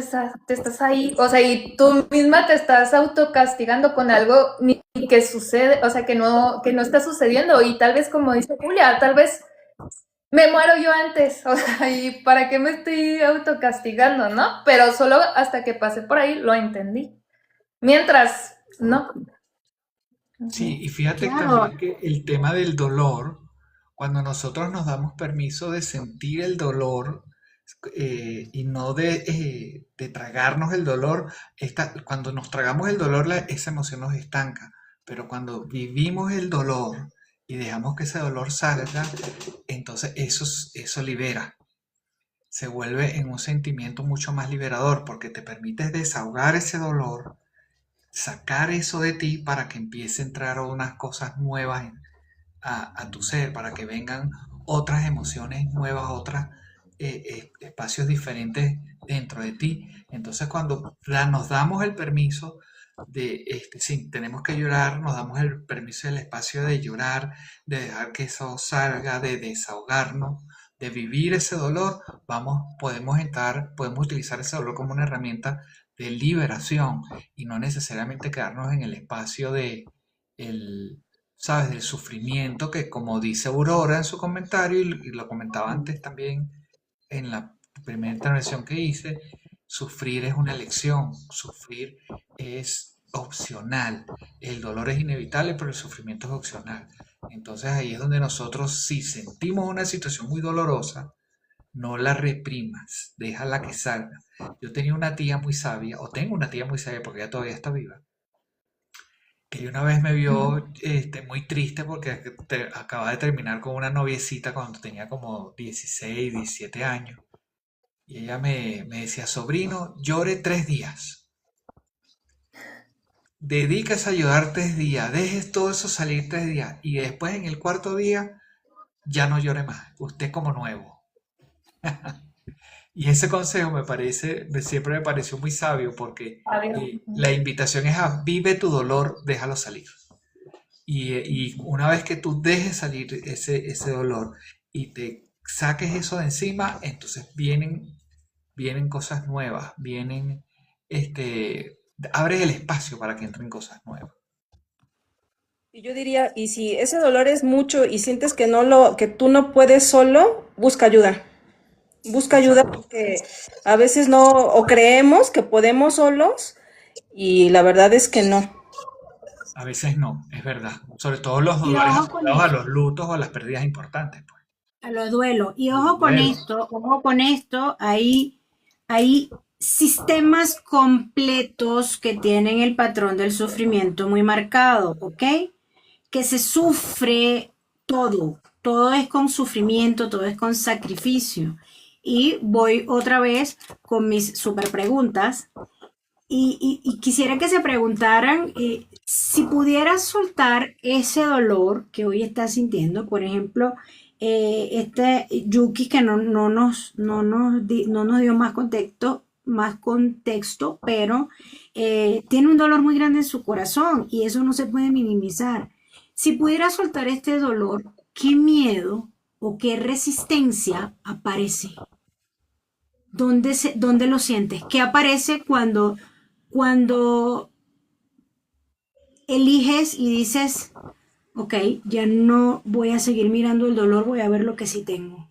estás ahí, o sea, y tú misma te estás autocastigando con algo ni que sucede, o sea, que no está sucediendo. Y tal vez, como dice Julia, tal vez me muero yo antes, o sea, ¿y para qué me estoy autocastigando, no? Pero solo hasta que pasé por ahí lo entendí. Mientras, no. Sí, y fíjate Claro, también que el tema del dolor, cuando nosotros nos damos permiso de sentir el dolor y no de tragarnos el dolor, cuando nos tragamos el dolor, esa emoción nos estanca, pero cuando vivimos el dolor y dejamos que ese dolor salga, entonces eso libera, se vuelve en un sentimiento mucho más liberador porque te permites desahogar ese dolor, sacar eso de ti para que empiece a entrar unas cosas nuevas a tu ser, para que vengan otras emociones nuevas, otros espacios diferentes dentro de ti. Entonces cuando nos damos el permiso de, sí, tenemos que llorar, nos damos el permiso del espacio de llorar, de dejar que eso salga, de desahogarnos, de vivir ese dolor, podemos utilizar ese dolor como una herramienta de liberación y no necesariamente quedarnos en el espacio el, ¿sabes? Del sufrimiento que, como dice Aurora en su comentario, y lo comentaba antes también en la primera intervención que hice, sufrir es una elección, sufrir es opcional, el dolor es inevitable, pero el sufrimiento es opcional. Entonces ahí es donde nosotros, si sentimos una situación muy dolorosa, no la reprimas, déjala que salga. Yo tenía una tía muy sabia, o tengo una tía muy sabia porque ella todavía está viva, que una vez me vio muy triste porque acababa de terminar con una noviecita cuando tenía como 16, 17 años. Y ella me decía, sobrino, llore 3 días. Dedícase a llorar 3 días, dejes todo eso salir 3 días. Y después en el cuarto día ya no llore más. Usted es como nuevo. Y ese consejo siempre me pareció muy sabio porque la invitación es a vive tu dolor, déjalo salir. Y una vez que tú dejes salir ese dolor y te saques eso de encima, entonces vienen cosas nuevas, abres el espacio para que entren cosas nuevas. Y yo diría, y si ese dolor es mucho y sientes que tú no puedes solo, busca ayuda. Busca ayuda Exacto. porque a veces no, o creemos que podemos solos y la verdad es que no. A veces no, es verdad. Sobre todo los y dolores ojo con asociados a esto, los lutos o a las pérdidas importantes, pues. a los duelos. Y Los duelos. ojo con esto, hay sistemas completos que tienen el patrón del sufrimiento muy marcado, ¿ok? Que se sufre todo es con sufrimiento, todo es con sacrificio. Y voy otra vez con mis super preguntas. Y quisiera que se preguntaran si pudieras soltar ese dolor que hoy estás sintiendo, por ejemplo, este Yuki que no nos dio más contexto, pero tiene un dolor muy grande en su corazón y eso no se puede minimizar. Si pudieras soltar este dolor, ¿qué miedo o qué resistencia aparece? ¿Dónde lo sientes? ¿Qué aparece cuando eliges y dices, ok, ya no voy a seguir mirando el dolor, voy a ver lo que sí tengo?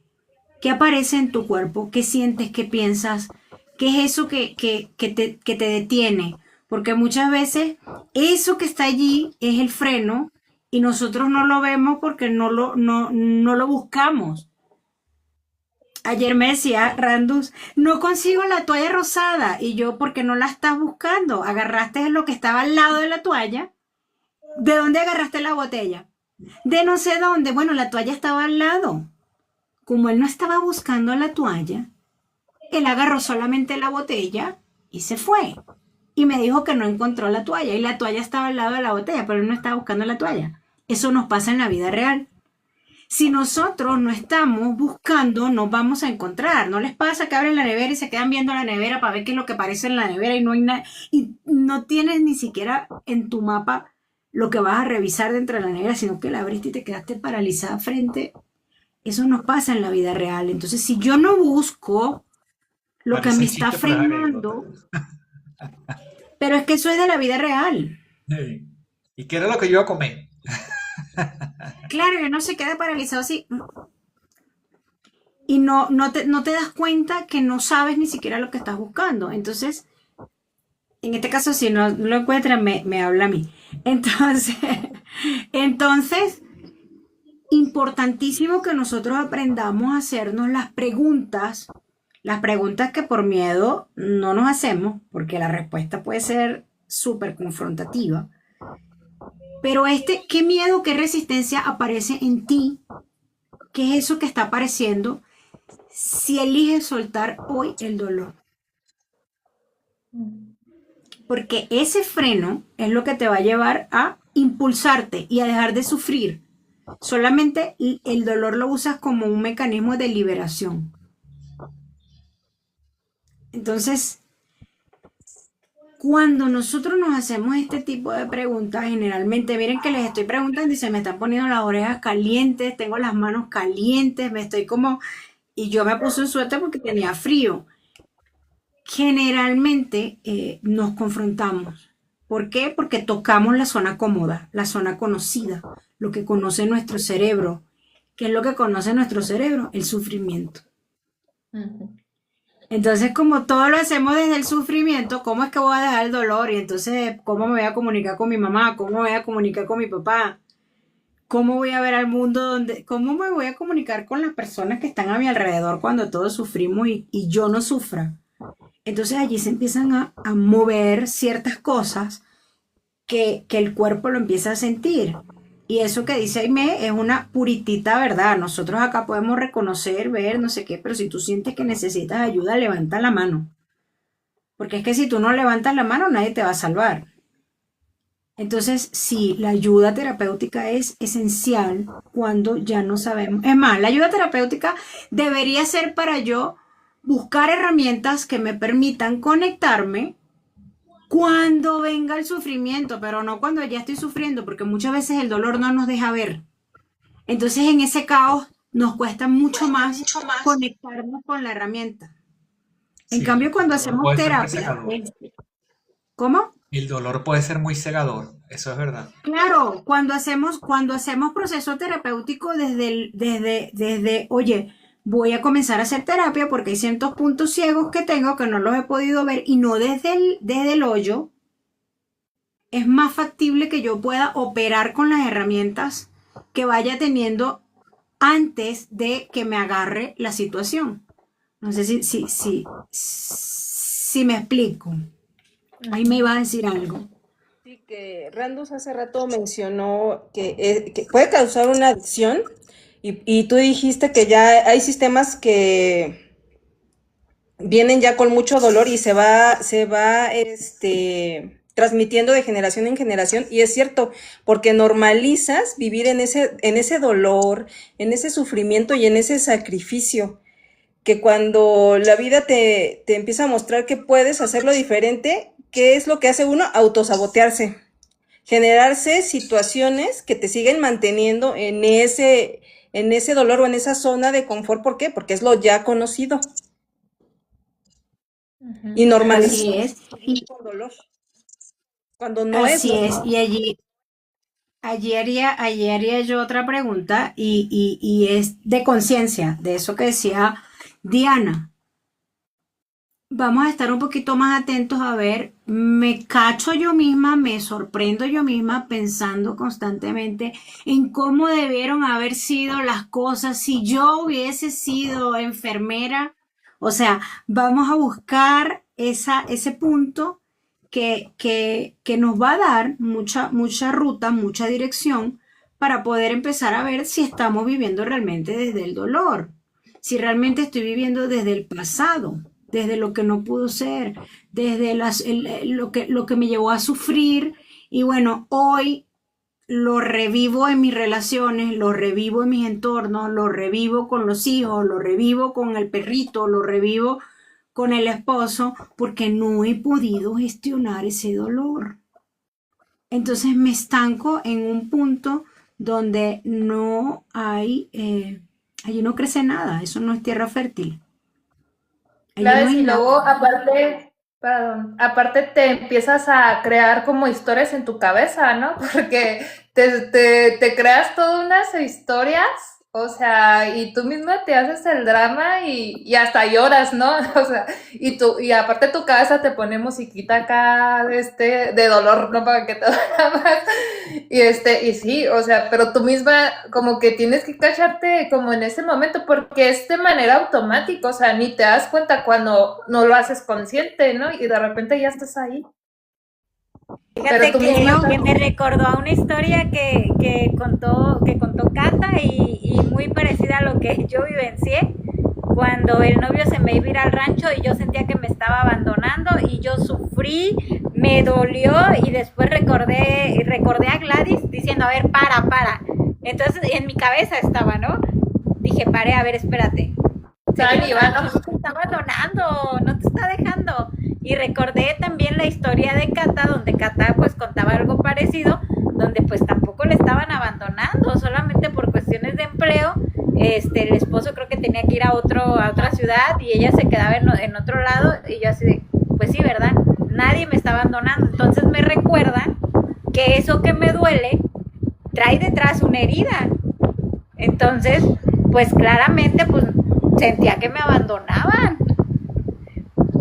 ¿Qué aparece en tu cuerpo? ¿Qué sientes? ¿Qué piensas? ¿Qué es eso que te detiene? Porque muchas veces eso que está allí es el freno y nosotros no lo vemos porque no lo buscamos. Ayer me decía Randus, no consigo la toalla rosada. Y yo, ¿por qué no la estás buscando? Agarraste lo que estaba al lado de la toalla. ¿De dónde agarraste la botella? De no sé dónde. Bueno, la toalla estaba al lado. Como él no estaba buscando la toalla, él agarró solamente la botella y se fue. Y me dijo que no encontró la toalla. Y la toalla estaba al lado de la botella, pero él no estaba buscando la toalla. Eso nos pasa en la vida real. Si nosotros no estamos buscando, nos vamos a encontrar. ¿No les pasa que abren la nevera y se quedan viendo la nevera para ver qué es lo que aparece en la nevera y no hay nada? Y no tienes ni siquiera en tu mapa lo que vas a revisar dentro de la nevera, sino que la abriste y te quedaste paralizada frente. Eso no pasa en la vida real. Entonces, si yo no busco lo que me Parece está chiste, pero es anécdota. frenando, pero es que eso es de la vida real. Sí. ¿Y qué era lo que yo iba a comer? Claro, yo no se queda paralizado así. Y no te das cuenta que no sabes ni siquiera lo que estás buscando. Entonces, en este caso, si no lo encuentran, me habla a mí. Entonces, entonces, importantísimo que nosotros aprendamos a hacernos las preguntas que por miedo no nos hacemos, porque la respuesta puede ser súper confrontativa. Pero ¿qué miedo, qué resistencia aparece en ti? ¿Qué es eso que está apareciendo si eliges soltar hoy el dolor? Porque ese freno es lo que te va a llevar a impulsarte y a dejar de sufrir. Solamente el dolor lo usas como un mecanismo de liberación. Entonces, cuando nosotros nos hacemos este tipo de preguntas, generalmente, miren que les estoy preguntando y se me están poniendo las orejas calientes, tengo las manos calientes, me estoy como... Y yo me puse un suéter porque tenía frío. Generalmente nos confrontamos. ¿Por qué? Porque tocamos la zona cómoda, la zona conocida, lo que conoce nuestro cerebro. ¿Qué es lo que conoce nuestro cerebro? El sufrimiento. Entonces, como todo lo hacemos desde el sufrimiento, ¿cómo es que voy a dejar el dolor? Y entonces, ¿cómo me voy a comunicar con mi mamá? ¿Cómo me voy a comunicar con mi papá? ¿Cómo voy a ver al mundo cómo me voy a comunicar con las personas que están a mi alrededor cuando todos sufrimos y yo no sufra? Entonces allí se empiezan a mover ciertas cosas que el cuerpo lo empieza a sentir. Y eso que dice Aimé es una puritita verdad. Nosotros acá podemos reconocer, ver, no sé qué, pero si tú sientes que necesitas ayuda, levanta la mano. Porque es que si tú no levantas la mano, nadie te va a salvar. Entonces, sí, la ayuda terapéutica es esencial cuando ya no sabemos. Es más, la ayuda terapéutica debería ser para yo buscar herramientas que me permitan conectarme cuando venga el sufrimiento, pero no cuando ya estoy sufriendo, porque muchas veces el dolor no nos deja ver. Entonces, en ese caos nos cuesta mucho más conectarnos con la herramienta. En Sí, cambio, cuando el dolor hacemos puede ser muy terapia, cegador. ¿cómo? El dolor puede ser muy cegador, eso es verdad. Claro, cuando hacemos proceso terapéutico oye, voy a comenzar a hacer terapia porque hay ciertos puntos ciegos que tengo que no los he podido ver y no desde el hoyo, es más factible que yo pueda operar con las herramientas que vaya teniendo antes de que me agarre la situación. No sé si me explico. Ahí me iba a decir algo. Sí, que Randus hace rato mencionó que puede causar una adicción y tú dijiste que ya hay sistemas que vienen ya con mucho dolor y transmitiendo de generación en generación, y es cierto, porque normalizas vivir en ese dolor, en ese sufrimiento y en ese sacrificio, que cuando la vida te empieza a mostrar que puedes hacerlo diferente, ¿qué es lo que hace uno? Autosabotearse, generarse situaciones que te siguen manteniendo en ese dolor o en esa zona de confort. ¿Por qué? Porque es lo ya conocido. Y Así normalizar es. Y con dolor, cuando no es así es. normal. Y allí haría yo otra pregunta y es de conciencia, de eso que decía Diana. Vamos a estar un poquito más atentos a ver, me cacho yo misma, me sorprendo yo misma pensando constantemente en cómo debieron haber sido las cosas si yo hubiese sido enfermera. O sea, vamos a buscar ese punto que nos va a dar mucha ruta, mucha dirección para poder empezar a ver si estamos viviendo realmente desde el dolor, si realmente estoy viviendo desde el pasado, desde lo que no pudo ser, desde lo que me llevó a sufrir. Y bueno, hoy lo revivo en mis relaciones, lo revivo en mis entornos, lo revivo con los hijos, lo revivo con el perrito, lo revivo con el esposo, porque no he podido gestionar ese dolor. Entonces me estanco en un punto donde no hay, allí no crece nada, eso no es tierra fértil, allí no Claro, hay y nada. luego aparte, perdón, aparte te empiezas a crear como historias en tu cabeza, ¿no? Porque te creas todas unas historias, o sea, y tú misma te haces el drama y hasta lloras, ¿no? O sea, y aparte tu cabeza te pone musiquita acá, de dolor, ¿no? Para que te duela más. Y sí, o sea, pero tú misma como que tienes que cacharte como en ese momento, porque es de manera automática, o sea, ni te das cuenta cuando no lo haces consciente, ¿no? Y de repente ya estás ahí. Pero Fíjate tú misma que me recordó a una historia que contó Cata y muy parecida a lo que yo vivencié cuando el novio se me iba a ir al rancho y yo sentía que me estaba abandonando y yo sufrí, me dolió y después recordé a Gladys diciendo, a ver, para. Entonces en mi cabeza estaba, ¿no? Dije, pare, a ver, espérate. están Seguro llevando. no te está abandonando, no te está dejando. Y recordé también la historia de Cata, donde Cata pues contaba algo parecido, donde pues tampoco le estaban abandonando, solamente por cuestiones de empleo. El esposo creo que tenía que ir a otra ciudad y ella se quedaba en otro lado y yo así de, pues sí, ¿verdad? Nadie me está abandonando. Entonces me recuerda que eso que me duele trae detrás una herida. Entonces, pues claramente, pues sentía que me abandonaban,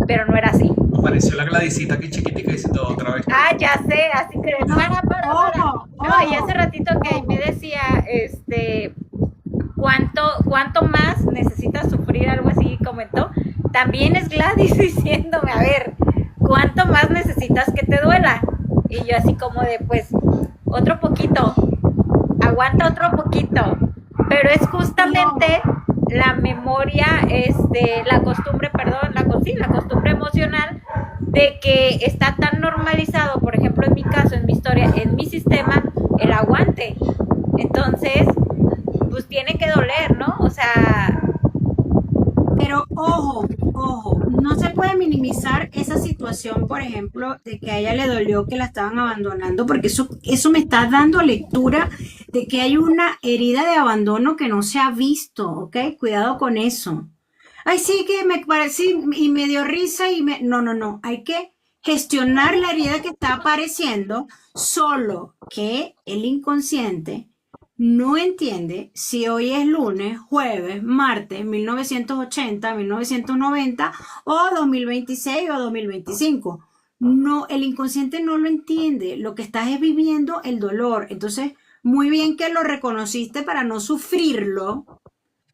pero no era así. Apareció la Gladysita aquí chiquitica diciendo otra vez. Ah, ya sé, así que No, para. ojo, No, y ojo, hace ratito que me decía, ¿cuánto más necesitas sufrir? Algo así comentó. También es Gladys diciéndome, a ver, ¿cuánto más necesitas que te duela? Y yo así como de, pues, otro poquito, aguanta otro poquito. Pero es justamente la memoria, la costumbre, perdón, la costumbre emocional de que está tan normalizado, por ejemplo, en mi caso, en mi historia, en mi sistema, el aguante. Entonces, pues tiene que doler, ¿no? O sea, pero ojo, no se puede minimizar esa situación, por ejemplo, de que a ella le dolió que la estaban abandonando, porque eso me está dando lectura de que hay una herida de abandono que no se ha visto, ¿ok? Cuidado con eso. Ay, sí, que me pareció y me dio risa y me... No, no, no, hay que gestionar la herida que está apareciendo, solo que el inconsciente no entiende si hoy es lunes, jueves, martes, 1980, 1990 o 2026 o 2025. No, el inconsciente no lo entiende. Lo que estás es viviendo el dolor. Entonces, muy bien que lo reconociste para no sufrirlo,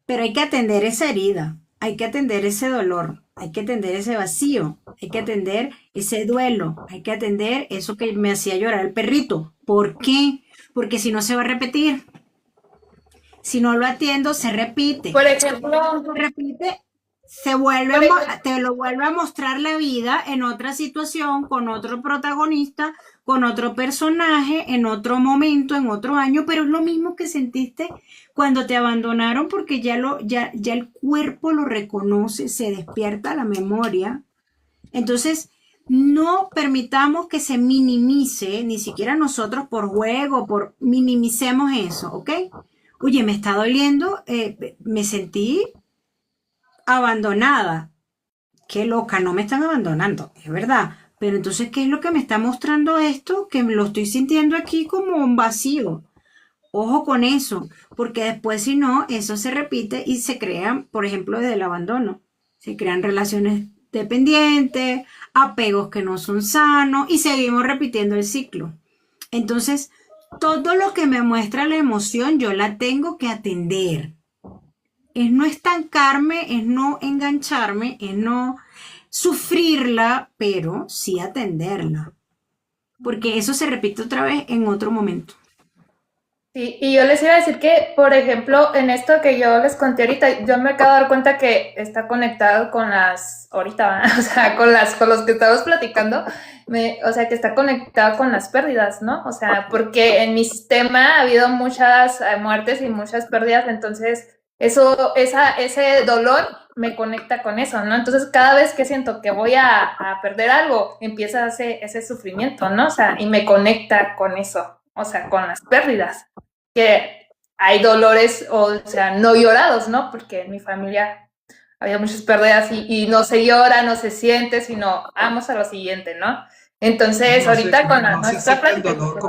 pero hay que atender esa herida, hay que atender ese dolor, hay que atender ese vacío, hay que atender ese duelo, hay que atender eso que me hacía llorar el perrito. ¿Por qué? Porque si no se va a repetir. Si no lo atiendo, se repite. Por ejemplo, Se repite, se vuelve por ejemplo, te lo vuelve a mostrar la vida en otra situación, con otro protagonista, con otro personaje, en otro momento, en otro año, pero es lo mismo que sentiste cuando te abandonaron porque ya el cuerpo lo reconoce, se despierta la memoria. Entonces, no permitamos que se minimice, ni siquiera nosotros por juego, por minimicemos eso, ¿ok? Oye, me está doliendo, me sentí abandonada. Qué loca, no me están abandonando, es verdad. Pero entonces, ¿qué es lo que me está mostrando esto? Que me lo estoy sintiendo aquí como un vacío. Ojo con eso, porque después si no, eso se repite y se crean, por ejemplo, desde el abandono. Se crean relaciones dependientes, apegos que no son sanos y seguimos repitiendo el ciclo. Entonces, todo lo que me muestra la emoción, yo la tengo que atender. Es no estancarme, es no engancharme, es no sufrirla, pero sí atenderla. Porque eso se repite otra vez en otro momento. sí, y yo les iba a decir que, por ejemplo, en esto que yo les conté ahorita, yo me acabo de dar cuenta que está conectado con ahorita, o sea, con los que estamos platicando, o sea, que está conectado con las pérdidas, ¿no? O sea, porque en mi sistema ha habido muchas muertes y muchas pérdidas, entonces, ese dolor me conecta con eso, ¿no? Entonces, cada vez que siento que voy a perder algo, empieza ese sufrimiento, ¿no? O sea, y me conecta con eso, o sea, con las pérdidas. Que hay dolores, o sea, no llorados, ¿no? Porque en mi familia había muchas pérdidas y no se llora, no se siente, sino vamos a lo siguiente, ¿no? Entonces, ahorita con no se nuestra acepta el plática... dolor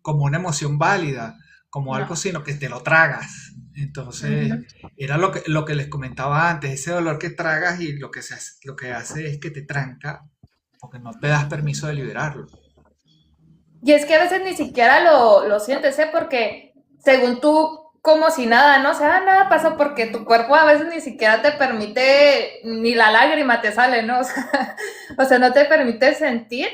como una emoción válida, como algo, No. sino que te lo tragas. Entonces, era lo que les comentaba antes, ese dolor que tragas y lo que hace es que te tranca porque no te das permiso de liberarlo. Y es que a veces ni siquiera lo sientes, ¿eh? Porque según tú, como si nada, ¿no? O sea, nada pasa porque tu cuerpo a veces ni siquiera te permite, ni la lágrima te sale, ¿no? O sea, no te permite sentir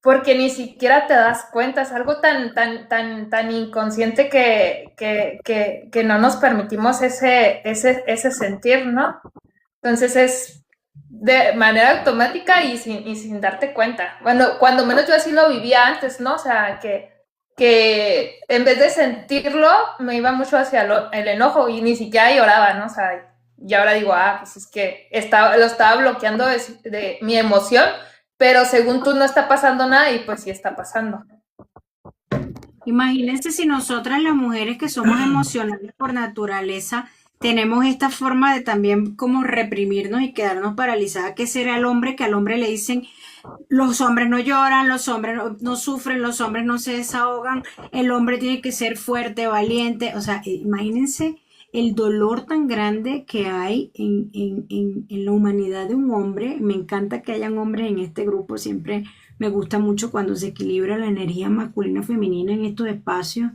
porque ni siquiera te das cuenta. Es algo tan inconsciente que no nos permitimos ese sentir, ¿no? Entonces es de manera automática y sin darte cuenta. Bueno, cuando menos yo así lo vivía antes, ¿no? O sea, que en vez de sentirlo, me iba mucho hacia el enojo y ni siquiera lloraba, ¿no? O sea, y ahora digo, pues es que lo estaba bloqueando de mi emoción, pero según tú no está pasando nada y pues sí está pasando. Imagínense si nosotras las mujeres que somos emocionales por naturaleza tenemos esta forma de también como reprimirnos y quedarnos paralizadas. ¿Qué será el hombre? Que al hombre le dicen, los hombres no lloran, los hombres no sufren, los hombres no se desahogan, el hombre tiene que ser fuerte, valiente. O sea, imagínense el dolor tan grande que hay en la humanidad de un hombre. Me encanta que hayan hombres en este grupo, siempre me gusta mucho cuando se equilibra la energía masculina femenina en estos espacios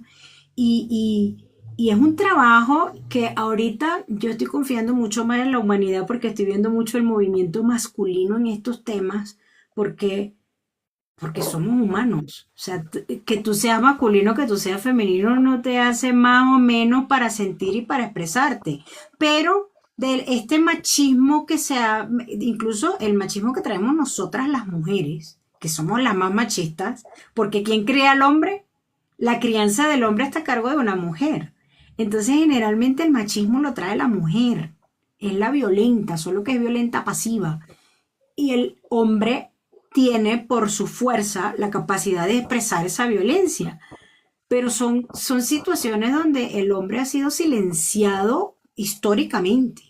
y es un trabajo que ahorita yo estoy confiando mucho más en la humanidad porque estoy viendo mucho el movimiento masculino en estos temas porque porque somos humanos. O sea, que tú seas masculino, que tú seas femenino, no te hace más o menos para sentir y para expresarte. Pero de este machismo que sea, incluso el machismo que traemos nosotras las mujeres, que somos las más machistas, porque ¿quién cría al hombre? La crianza del hombre está a cargo de una mujer. Entonces, generalmente el machismo lo trae la mujer. Es la violenta, solo que es violenta pasiva. Y el hombre tiene por su fuerza la capacidad de expresar esa violencia. Pero son situaciones donde el hombre ha sido silenciado históricamente.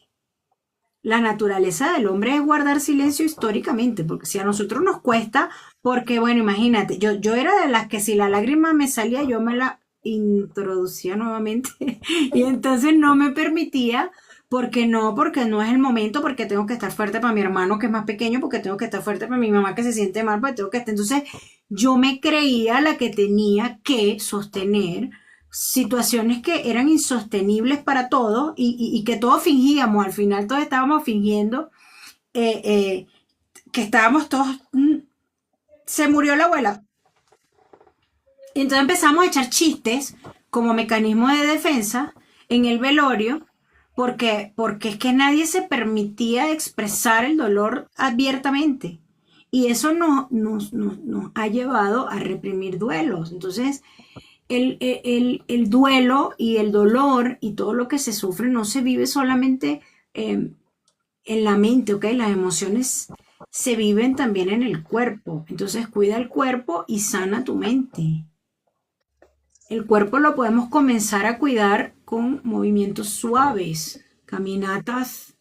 La naturaleza del hombre es guardar silencio históricamente, porque si a nosotros nos cuesta, porque bueno, imagínate, yo era de las que si la lágrima me salía, yo me la introducía nuevamente y entonces no me permitía porque no es el momento, porque tengo que estar fuerte para mi hermano que es más pequeño, porque tengo que estar fuerte para mi mamá que se siente mal, porque tengo que estar. Entonces yo me creía la que tenía que sostener situaciones que eran insostenibles para todos y que todos fingíamos, al final todos estábamos fingiendo que estábamos todos, se murió la abuela. Y entonces empezamos a echar chistes como mecanismo de defensa en el velorio porque es que nadie se permitía expresar el dolor abiertamente. Y eso nos ha llevado a reprimir duelos. Entonces, el duelo y el dolor y todo lo que se sufre no se vive solamente en la mente, ¿ok? Las emociones se viven también en el cuerpo. Entonces, cuida el cuerpo y sana tu mente. El cuerpo lo podemos comenzar a cuidar con movimientos suaves, caminatas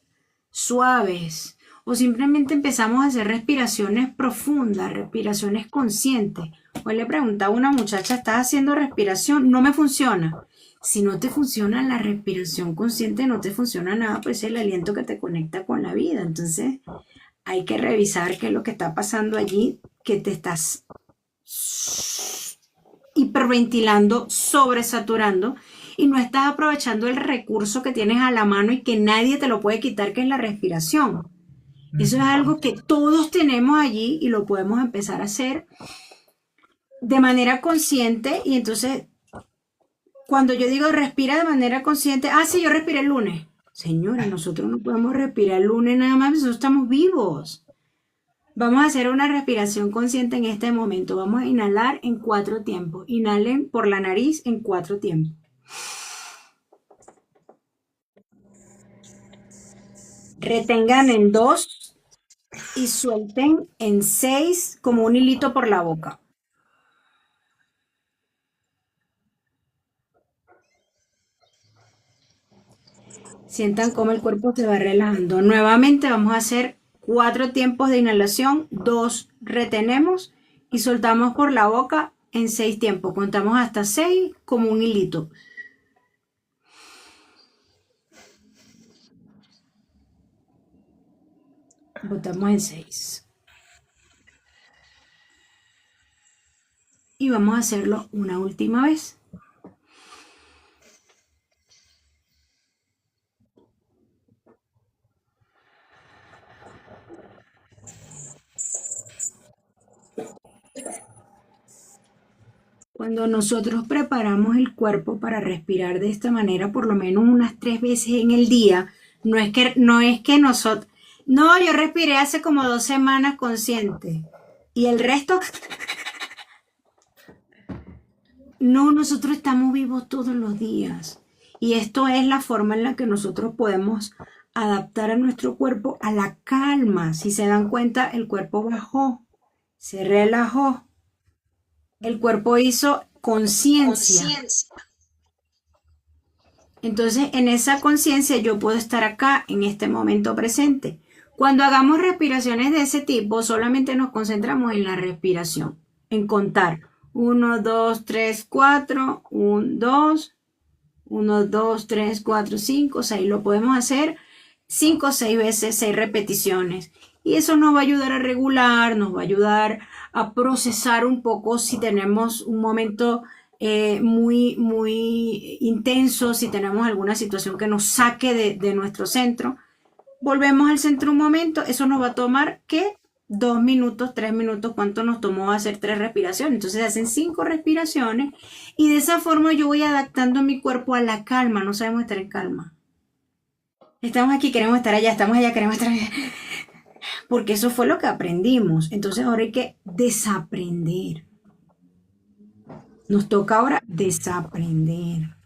suaves, o simplemente empezamos a hacer respiraciones profundas, respiraciones conscientes. Hoy le preguntaba a una muchacha, ¿estás haciendo respiración? No me funciona. Si no te funciona la respiración consciente, no te funciona nada, pues es el aliento que te conecta con la vida. Entonces hay que revisar qué es lo que está pasando allí, que te estás hiperventilando, sobresaturando y no estás aprovechando el recurso que tienes a la mano y que nadie te lo puede quitar, que es la respiración. Eso es algo que todos tenemos allí y lo podemos empezar a hacer de manera consciente. Y entonces, cuando yo digo respira de manera consciente, sí, yo respiré el lunes. Señora, nosotros no podemos respirar el lunes nada más, nosotros estamos vivos. Vamos a hacer una respiración consciente en este momento. Vamos a inhalar en 4 tiempos. Inhalen por la nariz en 4 tiempos. Retengan en 2 y suelten en 6 como un hilito por la boca. Sientan cómo el cuerpo se va relajando. Nuevamente vamos a hacer 4 tiempos de inhalación, 2 retenemos y soltamos por la boca en 6 tiempos. Contamos hasta 6 como un hilito. Botamos en 6. Y vamos a hacerlo una última vez. Cuando nosotros preparamos el cuerpo para respirar de esta manera, por lo menos unas 3 veces en el día, no es que nosotros, no, yo respiré hace como 2 semanas consciente y el resto, no, nosotros estamos vivos todos los días y esto es la forma en la que nosotros podemos adaptar a nuestro cuerpo a la calma. Si se dan cuenta, el cuerpo bajó, se relajó. El cuerpo hizo conciencia. Entonces, en esa conciencia yo puedo estar acá en este momento presente. Cuando hagamos respiraciones de ese tipo, solamente nos concentramos en la respiración, en contar 1, 2, 3, 4, 1, 2, 1, 2, 3, 4, 5, 6. Lo podemos hacer 5 o 6 veces, 6 repeticiones. Y eso nos va a ayudar a regular, nos va a ayudar a procesar un poco si tenemos un momento muy intenso, si tenemos alguna situación que nos saque de nuestro centro. Volvemos al centro un momento, eso nos va a tomar, ¿qué? 2 minutos, 3 minutos, ¿cuánto nos tomó hacer 3 respiraciones? Entonces hacen 5 respiraciones y de esa forma yo voy adaptando mi cuerpo a la calma. No sabemos estar en calma. Estamos aquí, queremos estar allá, estamos allá, queremos estar allá. Porque eso fue lo que aprendimos. Entonces ahora hay que desaprender. Nos toca ahora desaprender.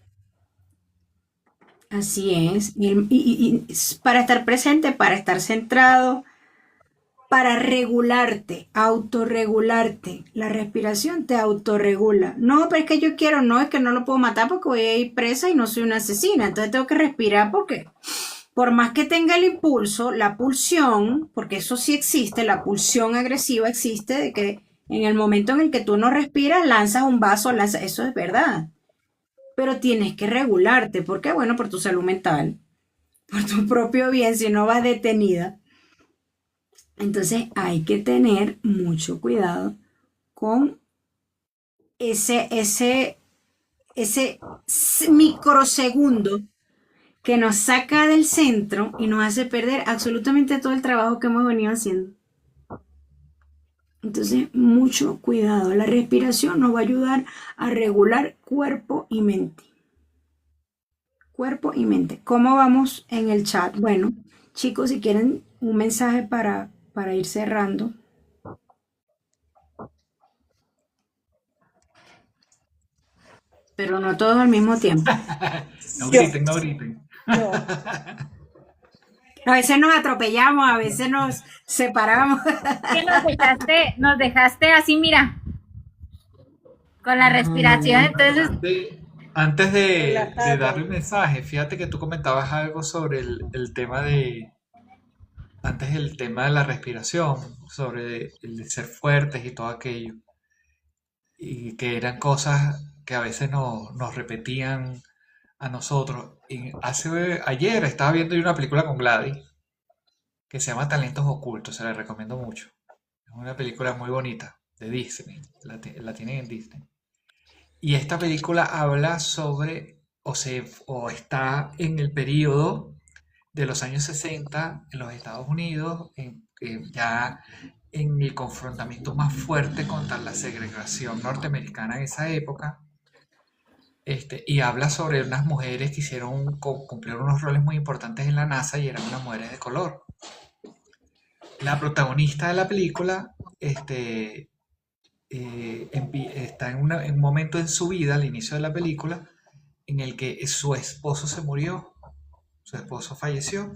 Así es. Y para estar presente, para estar centrado, para regularte, autorregularte. La respiración te autorregula. No, pero es que yo quiero, no, es que no lo puedo matar porque voy a ir presa y no soy una asesina. Entonces tengo que respirar porque por más que tenga el impulso, la pulsión, porque eso sí existe, la pulsión agresiva existe de que en el momento en el que tú no respiras, lanzas un vaso, eso es verdad. Pero tienes que regularte, porque bueno, por tu salud mental, por tu propio bien, si no vas detenida. Entonces hay que tener mucho cuidado con ese microsegundo que nos saca del centro y nos hace perder absolutamente todo el trabajo que hemos venido haciendo. Entonces, mucho cuidado. La respiración nos va a ayudar a regular cuerpo y mente. Cuerpo y mente. ¿Cómo vamos en el chat? Bueno, chicos, si quieren un mensaje para ir cerrando. Pero no todos al mismo tiempo. No griten, no griten. Yo. A veces nos atropellamos, a veces nos separamos. Que nos dejaste así, mira, con la respiración. Entonces, Antes de Relajado. darle un mensaje, fíjate que tú comentabas algo sobre el tema antes el tema de la respiración, sobre el de ser fuertes y todo aquello, y que eran cosas que a veces nos repetían a nosotros. Y ayer estaba viendo yo una película con Gladys que se llama Talentos Ocultos, se la recomiendo mucho. Es una película muy bonita de Disney, la tienen en Disney. Y esta película habla sobre, o está en el periodo de los años 60 en los Estados Unidos, ya en el confrontamiento más fuerte contra la segregación norteamericana en esa época. Y habla sobre unas mujeres que cumplieron unos roles muy importantes en la NASA y eran unas mujeres de color. La protagonista de la película está en un momento en su vida, al inicio de la película, en el que su esposo se murió, su esposo falleció,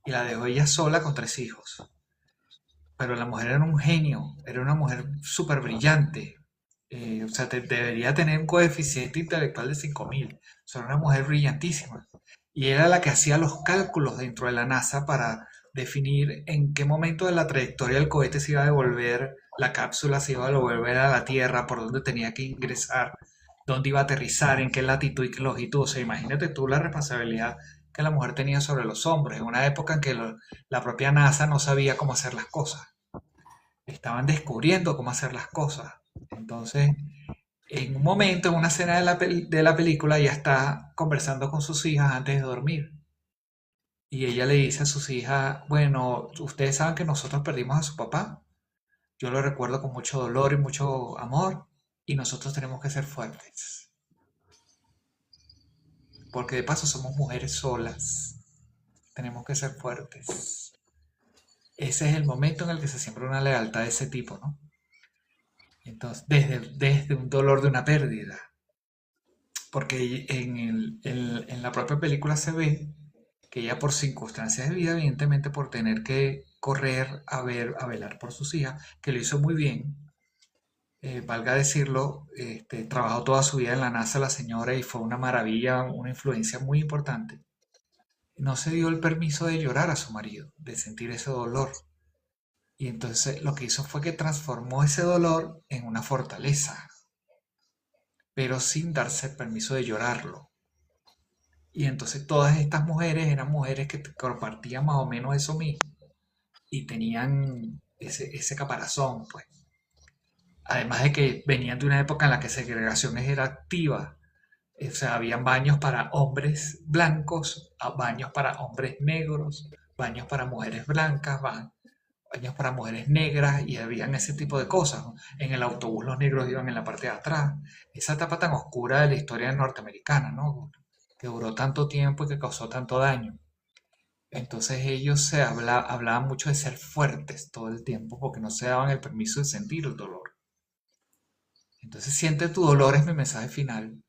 y la dejó ella sola con 3 hijos. Pero la mujer era un genio, era una mujer súper brillante. O sea, debería tener un coeficiente intelectual de 5000. O sea, era una mujer brillantísima. Y era la que hacía los cálculos dentro de la NASA para definir en qué momento de la trayectoria del cohete se iba a devolver, la cápsula se iba a devolver a la Tierra, por dónde tenía que ingresar, dónde iba a aterrizar, en qué latitud y qué longitud. O sea, imagínate tú la responsabilidad que la mujer tenía sobre los hombros, en una época en que la propia NASA no sabía cómo hacer las cosas. Estaban descubriendo cómo hacer las cosas. Entonces, en un momento, en una escena de la película, ella está conversando con sus hijas antes de dormir. Y ella le dice a sus hijas, bueno, ustedes saben que nosotros perdimos a su papá. Yo lo recuerdo con mucho dolor y mucho amor. Y nosotros tenemos que ser fuertes. Porque de paso somos mujeres solas. Tenemos que ser fuertes. Ese es el momento en el que se siembra una lealtad de ese tipo, ¿no? Entonces, desde un dolor de una pérdida. Porque en la propia película se ve que ella por circunstancias de vida, evidentemente por tener que correr a velar por sus hijas, que lo hizo muy bien, valga decirlo, trabajó toda su vida en la NASA la señora y fue una maravilla, una influencia muy importante. No se dio el permiso de llorar a su marido, de sentir ese dolor. Y entonces lo que hizo fue que transformó ese dolor en una fortaleza, pero sin darse el permiso de llorarlo. Y entonces todas estas mujeres eran mujeres que compartían más o menos eso mismo y tenían ese caparazón, pues. Además de que venían de una época en la que segregación era activa. O sea, habían baños para hombres blancos, baños para hombres negros, baños para mujeres blancas, baños para mujeres negras y habían ese tipo de cosas, ¿no? En el autobús los negros iban en la parte de atrás. Esa etapa tan oscura de la historia norteamericana, ¿no? Que duró tanto tiempo y que causó tanto daño. Entonces ellos hablaban mucho de ser fuertes todo el tiempo porque no se daban el permiso de sentir el dolor. Entonces siente tu dolor es mi mensaje final.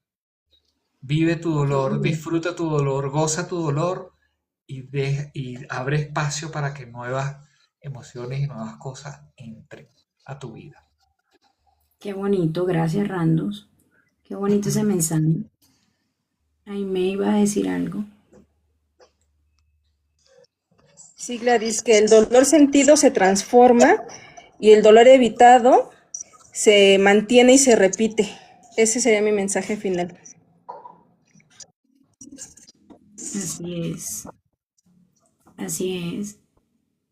Vive tu dolor, disfruta tu dolor, goza tu dolor y abre espacio para que nuevas emociones y nuevas cosas entren a tu vida. Qué bonito, gracias Randos. Qué bonito ese mensaje. Ay, me iba a decir algo. Sí, Gladys, que el dolor sentido se transforma y el dolor evitado se mantiene y se repite. Ese sería mi mensaje final. Así es. Así es.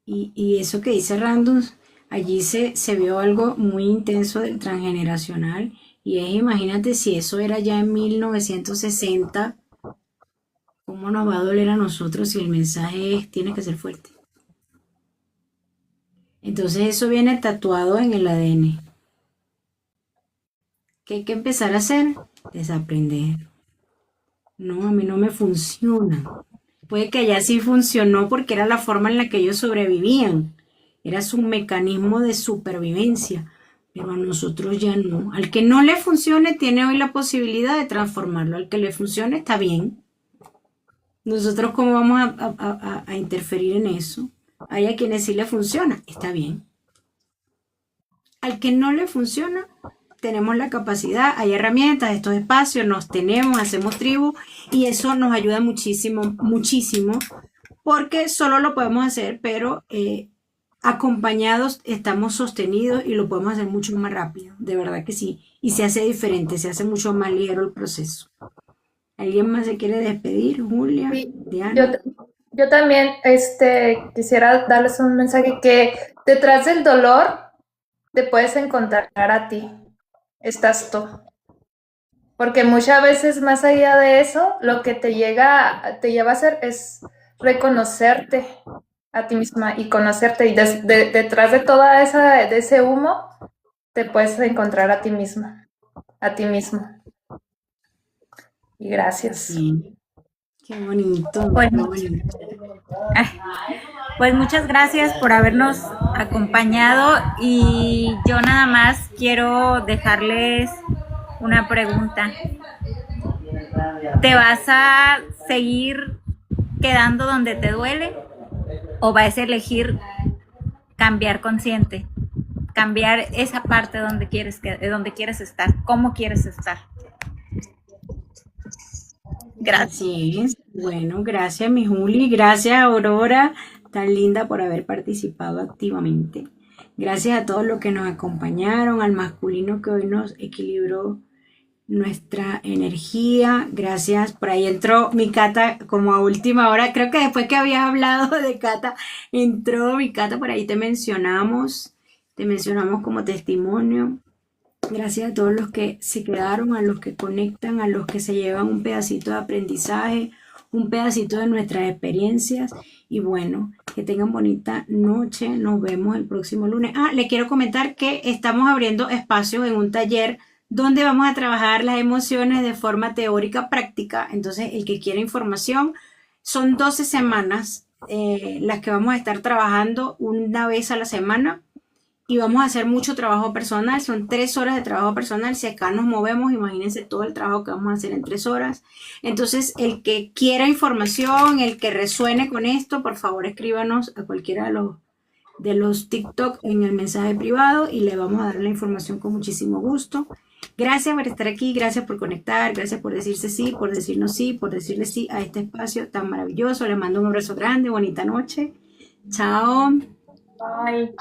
Y eso que dice Randus, allí se vio algo muy intenso del transgeneracional. Y es, imagínate si eso era ya en 1960, ¿cómo nos va a doler a nosotros si el mensaje es, tiene que ser fuerte? Entonces eso viene tatuado en el ADN. ¿Qué hay que empezar a hacer? Desaprender. No, a mí no me funciona. Puede que allá sí funcionó porque era la forma en la que ellos sobrevivían. Era su mecanismo de supervivencia. Pero a nosotros ya no. Al que no le funcione tiene hoy la posibilidad de transformarlo. Al que le funcione está bien. Nosotros cómo vamos a interferir en eso. Hay a quienes sí le funciona. Está bien. Al que no le funciona, tenemos la capacidad, hay herramientas, estos espacios, nos tenemos, hacemos tribu y eso nos ayuda muchísimo, muchísimo, porque solo lo podemos hacer, pero acompañados estamos sostenidos y lo podemos hacer mucho más rápido, de verdad que sí, y se hace diferente, se hace mucho más ligero el proceso. ¿Alguien más se quiere despedir, Julia? Sí, Diana. yo también quisiera darles un mensaje que detrás del dolor te puedes encontrar a ti. Estás tú. Porque muchas veces más allá de eso, lo que te lleva a hacer es reconocerte a ti misma y conocerte. Y detrás de toda de ese humo, te puedes encontrar a ti misma, a ti mismo. Y gracias. Sí. Qué bonito. Bueno, qué bonito. pues muchas gracias por habernos acompañado y yo nada más quiero dejarles una pregunta. ¿Te vas a seguir quedando donde te duele ¿O vas a elegir cambiar consciente? Cambiar esa parte donde quieres estar, cómo quieres estar. Gracias. Así es. Bueno, gracias, mi Juli. Gracias, Aurora, tan linda por haber participado activamente. Gracias a todos los que nos acompañaron, al masculino que hoy nos equilibró nuestra energía. Gracias. Por ahí entró mi Cata como a última hora. Creo que después que habías hablado de Cata, entró mi Cata, por ahí te mencionamos como testimonio. Gracias a todos los que se quedaron, a los que conectan, a los que se llevan un pedacito de aprendizaje, un pedacito de nuestras experiencias. Y bueno, que tengan bonita noche. Nos vemos el próximo lunes. Le quiero comentar que estamos abriendo espacios en un taller donde vamos a trabajar las emociones de forma teórica práctica. Entonces, el que quiera información, son 12 semanas las que vamos a estar trabajando una vez a la semana. Y vamos a hacer mucho trabajo personal, son 3 horas de trabajo personal. Si acá nos movemos, imagínense todo el trabajo que vamos a hacer en 3 horas. Entonces, el que quiera información, el que resuene con esto, por favor escríbanos a cualquiera de los TikTok en el mensaje privado y le vamos a dar la información con muchísimo gusto. Gracias por estar aquí, gracias por conectar, gracias por decirse sí, por decirnos sí, por decirle sí a este espacio tan maravilloso. Les mando un abrazo grande, bonita noche. Chao. Bye.